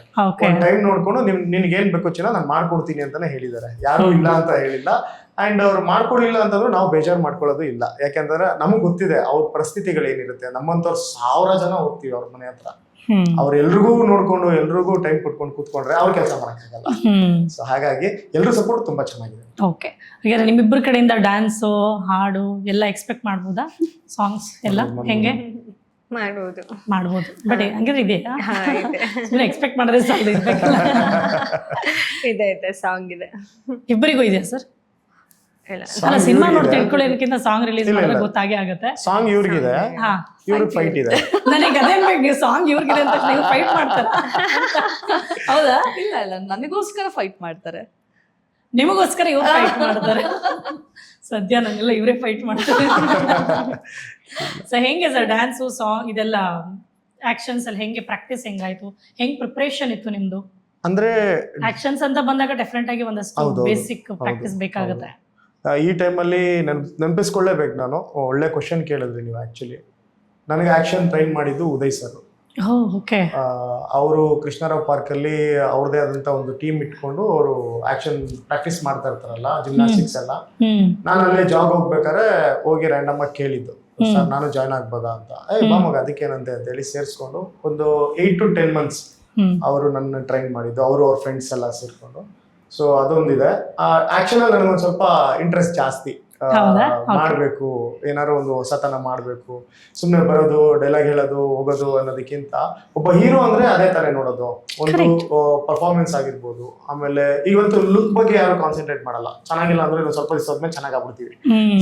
ಟೈಮ್ ನೋಡ್ಕೊಂಡು ನಿನ್ಗೆ ಏನ್ ಬೇಕು ಚಿನ್ನ ನಾನು ಮಾಡ್ಕೊಡ್ತೀನಿ ಅಂತಾನೆ ಹೇಳಿದ್ದಾರೆ, ಯಾರು ಇಲ್ಲ ಅಂತ ಹೇಳಿಲ್ಲ. ಅಂಡ್ ಅವ್ರು ಮಾಡ್ಕೊಡ್ಲಿಲ್ಲ ಅಂತಂದ್ರೆ ನಾವು ಬೇಜಾರು ಮಾಡ್ಕೊಳ್ಳೋದು ಇಲ್ಲ. ಯಾಕೆಂದ್ರೆ ನಮಗ್ ಗೊತ್ತಿದೆ ಅವ್ರ ಪರಿಸ್ಥಿತಿಗಳೇನಿರುತ್ತೆ. ನಮ್ಮಂತವ್ರು 1000 ಜನ ಹೋಗ್ತೀವಿ ಅವ್ರ ಮನೆ ಹತ್ರ. ಅವ್ರೆಲ್ರಿಗೂ ನೋಡ್ಕೊಂಡು ಎಲ್ರಿಗೂ ಟೈಮ್ ಕೊಟ್ಕೊಂಡು ಕೂತ್ಕೊಂಡ್ರೆ ಅವ್ರ ಕೆಲಸ ಮಾಡಕ್ಕಾಗಲ್ಲ. ಸೊ ಹಾಗಾಗಿ ಎಲ್ರೂ ಸಪೋರ್ಟ್ ತುಂಬಾ ಚೆನ್ನಾಗಿದೆ. ಓಕೆ, ಹಾಗಾದ್ರೆ ನಿಮ್ಮಿಬ್ಬರ ಕಡೆಯಿಂದ ಡ್ಯಾನ್ಸು, ಹಾಡು ಎಲ್ಲ ಎಕ್ಸ್ಪೆಕ್ಟ್ ಮಾಡ್ಬೋದಾ? ಸಾಂಗ್ಸ್ ಎಲ್ಲ ಹೆಂಗೆ ಮಾಡ್ಬೋದು? ಬಟ್ ಹಂಗಿದ್ರೆ ಇದೆಯಾ? ಎಕ್ಸ್ಪೆಕ್ಟ್ ಮಾಡಿದ್ರೆ ಸಾಲ ಇದೆ, ಸಾಂಗ್ ಇದೆ. ಇಬ್ಬರಿಗೂ ಇದೆಯಾ ಸರ್? ಅಲ್ಲ, ಸಿನಿಮಾ ನೋಡಿ ತಿಳ್ಕೊಳ್ಳೋದಕ್ಕಿಂತ ಸಾಂಗ್ ರಿಲೀಸ್ ಮಾಡಿದ್ರೆ ಗೊತ್ತಾಗೇ ಆಗುತ್ತೆ. ಸಾಂಗ್ ಇವ್ರಿಗಿದೆ, ಇವ್ರಿಗೆ ಫೈಟ್ ಇದೆ. ನನಗೆ ಅದೇ ಬೇಕು, ಸಾಂಗ್ ಇವ್ರಿಗಿದೆ ಅಂತ ನೀವು ಫೈಟ್ ಮಾಡ್ತಾರೆ. ಹೌದಾ? ಇಲ್ಲ, ನನಗೋಸ್ಕರ ಫೈಟ್ ಮಾಡ್ತಾರೆ, ನಿಮಗೋಸ್ಕರ ಇವ್ರು ಫೈಟ್ ಮಾಡ್ತಾರೆ. ಸದ್ಯ ನನಗೆಲ್ಲ ಇವರೇ ಫೈಟ್ ಮಾಡ್ತಾರೆ. ಸೊ ಹೆಂಗೆ ಸರ್ ಡ್ಯಾನ್ಸು, ಸಾಂಗ್ ಇದೆಲ್ಲ ಆಕ್ಷನ್ಸ್ ಅಲ್ಲಿ ಹೆಂಗೆ ಪ್ರಾಕ್ಟೀಸ್ ಹೆಂಗಾಯ್ತು? ಹೆಂಗ್ ಪ್ರಿಪರೇಷನ್ ಇತ್ತು ನಿಮ್ದು? ಅಂದ್ರೆ ಆಕ್ಷನ್ಸ್ ಅಂತ ಬಂದಾಗ ಡೆಫಿನೆಟ್ ಆಗಿ ಒಂದಷ್ಟು ಬೇಸಿಕ್ ಪ್ರಾಕ್ಟೀಸ್ ಬೇಕಾಗುತ್ತೆ. ಈ ಟೈಮಲ್ಲಿ ನೆನಪಿಸ್ಕೊಳ್ಳೇಬೇಕು ನಾನು. ಒಳ್ಳೆ ಕ್ವಶನ್ ಕೇಳಿದ್ರಿ ನೀವು. ಆಕ್ಚುಲಿ ನನಗೆ ಆಕ್ಷನ್ ಟ್ರೈನ್ ಮಾಡಿದ್ದು ಉದಯ್ ಸರ್. ಅವರು ಕೃಷ್ಣರಾವ್ ಪಾರ್ಕ್ ಅಲ್ಲಿ ಅವ್ರದೇ ಆದಂತ ಒಂದು ಟೀಮ್ ಇಟ್ಕೊಂಡು ಅವರು ಆಕ್ಷನ್ ಪ್ರಾಕ್ಟೀಸ್ ಮಾಡ್ತಾ ಇರ್ತಾರಲ್ಲ, ಜಿಮ್ನಾಸ್ಟಿಕ್ಸ್ ಎಲ್ಲ. ನಾನು ಅಲ್ಲೇ ಜಾಬ್ ಹೋಗ್ಬೇಕಾದ್ರೆ ಹೋಗಿ ರ್ಯಾಂಡಮ್ ಆಗಿ ಕೇಳಿದ್ದು, ಸರ್ ನಾನು ಜಾಯ್ನ್ ಆಗ್ಬೋದಾ ಅಂತ. ಮಗ ಅದಕ್ಕೇನಂತೆ ಅಂತ ಹೇಳಿ ಸೇರಿಸ್ಕೊಂಡು ಒಂದು 8 to 10 months ಅವರು ನನ್ನ ಟ್ರೈನ್ ಮಾಡಿದ್ದು, ಅವರು ಅವ್ರ ಫ್ರೆಂಡ್ಸ್ ಎಲ್ಲ ಸೇರ್ಕೊಂಡು. ಸೊ ಅದೊಂದಿದೆ. ಆಕ್ಷನ್ ಅಲ್ಲಿ ನನಗೊಂದು ಸ್ವಲ್ಪ ಇಂಟ್ರೆಸ್ಟ್ ಜಾಸ್ತಿ. ಹೌದಾ? Okay. ಮಾಡ್ಬೇಕು, ಏನಾದ್ರು ಒಂದು ಹೊಸತನ ಮಾಡ್ಬೇಕು, ಸುಮ್ನೆ ಬರೋದು ಡೈಲಾಗ್ ಹೇಳೋದು ಹೋಗೋದು ಅನ್ನೋದಕ್ಕಿಂತ ಒಬ್ಬ ಹೀರೋ ಅಂದ್ರೆ ಅದೇ ತರ ನೋಡೋದು. ಒಂದು Correct. ಪರ್ಫಾರ್ಮೆನ್ಸ್ ಆಗಿರ್ಬೋದು, ಆಮೇಲೆ ಇವತ್ತು ಲುಕ್ ಬಗ್ಗೆ ಯಾರು ಕಾನ್ಸಂಟ್ರೇಟ್ ಮಾಡಲ್ಲ. ಚೆನ್ನಾಗಿಲ್ಲ ಅಂದ್ರೆ ಇನ್ನೊಂದ್ ಸ್ವಲ್ಪ ದಿವಸ ಆದ್ಮೇಲೆ ಚೆನ್ನಾಗ್ ಆಗ್ಬಿಡ್ತೀವಿ.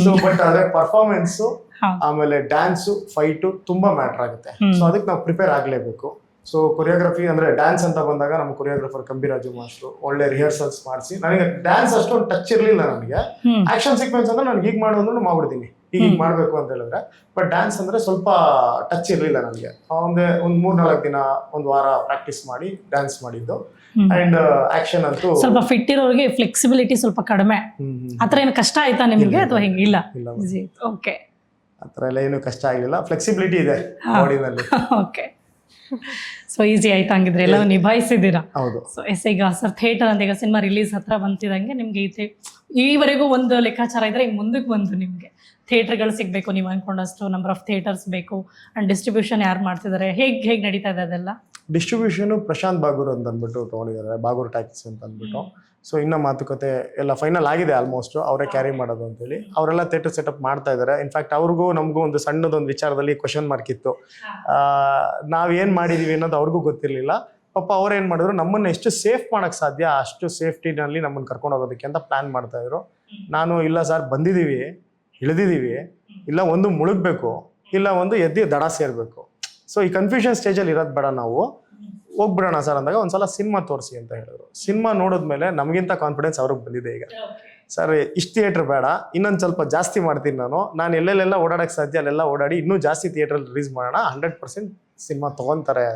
ಸೊ ಬಟ್ ಅದೇ ಪರ್ಫಾರ್ಮೆನ್ಸ್ ಹೌದು. ಆಮೇಲೆ ಡ್ಯಾನ್ಸು ಫೈಟು ತುಂಬಾ ಮ್ಯಾಟರ್ ಆಗುತ್ತೆ. ಸೊ ಅದಕ್ಕೆ ನಾವು ಪ್ರಿಪೇರ್ ಆಗ್ಲೇಬೇಕು. ಸೊ ಕೊರಿಯೋಗ್ರಫಿ ಅಂದ್ರೆ ಡ್ಯಾನ್ಸ್ ಅಂತ ಬಂದಾಗ ನಮ್ಮ ಕೊರಿಯೋಗ್ರಫರ್ ಕಂಬಿರಾಜು ಮಾಸ್ಟ್ರು ಒಳ್ಳೆ ರಿಹರ್ಸಲ್ಸ್ ಮಾಡಿಸಿ, ನನಗೆ ಡ್ಯಾನ್ಸ್ ಅಷ್ಟೊಂದು ಟಚ್ ಇರ್ಲಿಲ್ಲ ನನಗೆ. ಆಕ್ಷನ್ ಸೀಕ್ವೆನ್ಸ್ ಅಂದ್ರೆ ನಾನು ಈಗ ಮಾಡೋದು ಮಾಡ್ಬಿಡ್ತೀನಿ, ಈಗ ಮಾಡ್ಬೇಕು ಅಂತ ಹೇಳಿದ್ರೆ. ಬಟ್ ಡ್ಯಾನ್ಸ್ ಅಂದ್ರೆ ಸ್ವಲ್ಪ ಟಚ್ ಇರ್ಲಿಲ್ಲ ನನಗೆ. ಒಂದ್ 3-4 ದಿನ, ಒಂದು ವಾರ ಪ್ರಾಕ್ಟೀಸ್ ಮಾಡಿ ಡ್ಯಾನ್ಸ್ ಮಾಡಿದ್ದು. ಅಂಡ್ ಆಕ್ಷನ್ ಅಂತೂ ಸ್ವಲ್ಪ ಫಿಟ್ ಇರೋರಿಗೆ ಫ್ಲೆಕ್ಸಿಬಿಲಿಟಿ ಸ್ವಲ್ಪ ಕಡಿಮೆ. ಆತರ ಏನು ಕಷ್ಟ ಆಯ್ತಾ ನಿಮ್ಗೆ ಅಥವಾ ಹೆಂಗೆ? ಇಲ್ಲ. ಓಕೆ, ಆತರ ಎಲ್ಲ ಏನು ಕಷ್ಟ ಆಗ್ಲಿಲ್ಲ. ಫ್ಲೆಕ್ಸಿಬಿಲಿಟಿ ಇದೆ ಬಾಡಿನಲ್ಲಿ. ಓಕೆ, ಸೊ ಈಸಿ ಆಯ್ತು ಹಂಗಿದ್ರೆ, ಎಲ್ಲ ನಿಭಾಯಿಸಿದ್ದೀರಾ. ಹೌದು. ಸೊ ಈಗ ಸರ್ ಥಿಯೇಟರ್ ಅಂತ ಈಗ ಸಿನಿಮಾ ರಿಲೀಸ್ ಹತ್ರ ಬಂತಿದಂಗೆ ನಿಮ್ಗೆ ಈವರೆಗೂ ಒಂದು ಲೆಕ್ಕಾಚಾರ ಇದ್ರೆ ಈಗ ಮುಂದಕ್ಕೆ ಬಂದು ನಿಮ್ಗೆ ಥಿಯೇಟರ್ಗಳು ಸಿಗಬೇಕು, ನೀವು ಅನ್ಕೊಂಡಷ್ಟು ನಂಬರ್ ಆಫ್ ಥಿಯೇಟರ್ಸ್ ಬೇಕು, ಅಂಡ್ ಡಿಸ್ಟ್ರಿಬ್ಯೂಷನ್ ಯಾರು ಮಾಡ್ತಿದ್ದಾರೆ, ಹೇಗೆ ನಡೀತಾ ಇದೆ ಅದೆಲ್ಲ? ಡಿಸ್ಟ್ರಿಬ್ಯೂಷನ್ ಪ್ರಶಾಂತ್ ಬಾಗೂರ್ ಅಂತ ಅಂದ್ಬಿಟ್ಟು ತಗೊಂಡಿದ್ದಾರೆ, ಬಾಗೂರ್ ಟ್ಯಾಕ್ಸ್ ಅಂತ ಅಂದ್ಬಿಟ್ಟು. ಸೊ ಇನ್ನ ಮಾತುಕತೆ ಎಲ್ಲ ಫೈನಲ್ ಆಗಿದೆ ಆಲ್ಮೋಸ್ಟ್, ಅವರೇ ಕ್ಯಾರಿ ಮಾಡೋದು ಅಂತೇಳಿ. ಅವರೆಲ್ಲ ಥಿಯೇಟರ್ ಸೆಟಪ್ ಮಾಡ್ತಾ ಇದ್ದಾರೆ. ಇನ್ಫ್ಯಾಕ್ಟ್ ಅವ್ರಿಗೂ ನಮಗೂ ಒಂದು ಸಣ್ಣದೊಂದು ವಿಚಾರದಲ್ಲಿ ಕ್ವಶನ್ ಮಾರ್ಕ್ ಇತ್ತು. ನಾವೇನು ಮಾಡಿದೀವಿ ಅನ್ನೋದು ಅವ್ರಿಗೂ ಗೊತ್ತಿರಲಿಲ್ಲ. ಪಾಪ ಅವ್ರು ಏನು ಮಾಡಿದ್ರು, ನಮ್ಮನ್ನು ಎಷ್ಟು ಸೇಫ್ ಮಾಡೋಕ್ಕೆ ಸಾಧ್ಯ ಅಷ್ಟು ಸೇಫ್ಟಿನಲ್ಲಿ ನಮ್ಮನ್ನು ಕರ್ಕೊಂಡು ಹೋಗೋದಕ್ಕೆ ಅಂತ ಪ್ಲ್ಯಾನ್ ಮಾಡ್ತಾ ಇದ್ರು. ನಾನು ಇಲ್ಲ ಸರ್, ಬಂದಿದ್ದೀವಿ, ಇಳಿದಿದ್ದೀವಿ, ಇಲ್ಲ ಒಂದು ಮುಳುಗಬೇಕು, ಇಲ್ಲ ಒಂದು ಎದ್ದು ದಡ ಸೇರಬೇಕು. ಸೊ ಈ ಕನ್ಫ್ಯೂಷನ್ ಸ್ಟೇಜಲ್ಲಿ ಇರೋದು ಬೇಡ, ನಾವು ಹೋಗ್ಬಿಡೋಣ ಸರ್ ಅಂದಾಗ ಒಂದ್ಸಲ ಸಿನಿಮಾ ತೋರಿಸಿ ಅಂತ ಹೇಳಿದ್ರು. ಸಿನಿಮಾ ನೋಡಿದ್ಮೇಲೆ ನಮಗಿಂತ ಕಾನ್ಫಿಡೆನ್ಸ್ ಅವ್ರಿಗೆ ಬಂದಿದೆ. ಈಗ ಸರ್ ಇಷ್ಟು ಥಿಯೇಟರ್ ಬೇಡ, ಇನ್ನೊಂದು ಸ್ವಲ್ಪ ಜಾಸ್ತಿ ಮಾಡ್ತೀನಿ, ನಾನು ಎಲ್ಲೆಲ್ಲೆಲ್ಲ ಓಡಾಡಕ್ಕೆ ಸಾಧ್ಯ ಅಲ್ಲೆಲ್ಲ ಓಡಾಡಿ ಇನ್ನೂ ಜಾಸ್ತಿ ಥಿಯೇಟ್ರಲ್ಲಿ ರಿಲೀಸ್ ಮಾಡೋಣ, 100% ಸಿನಿಮಾ ತೊಗೊತಾರೆ.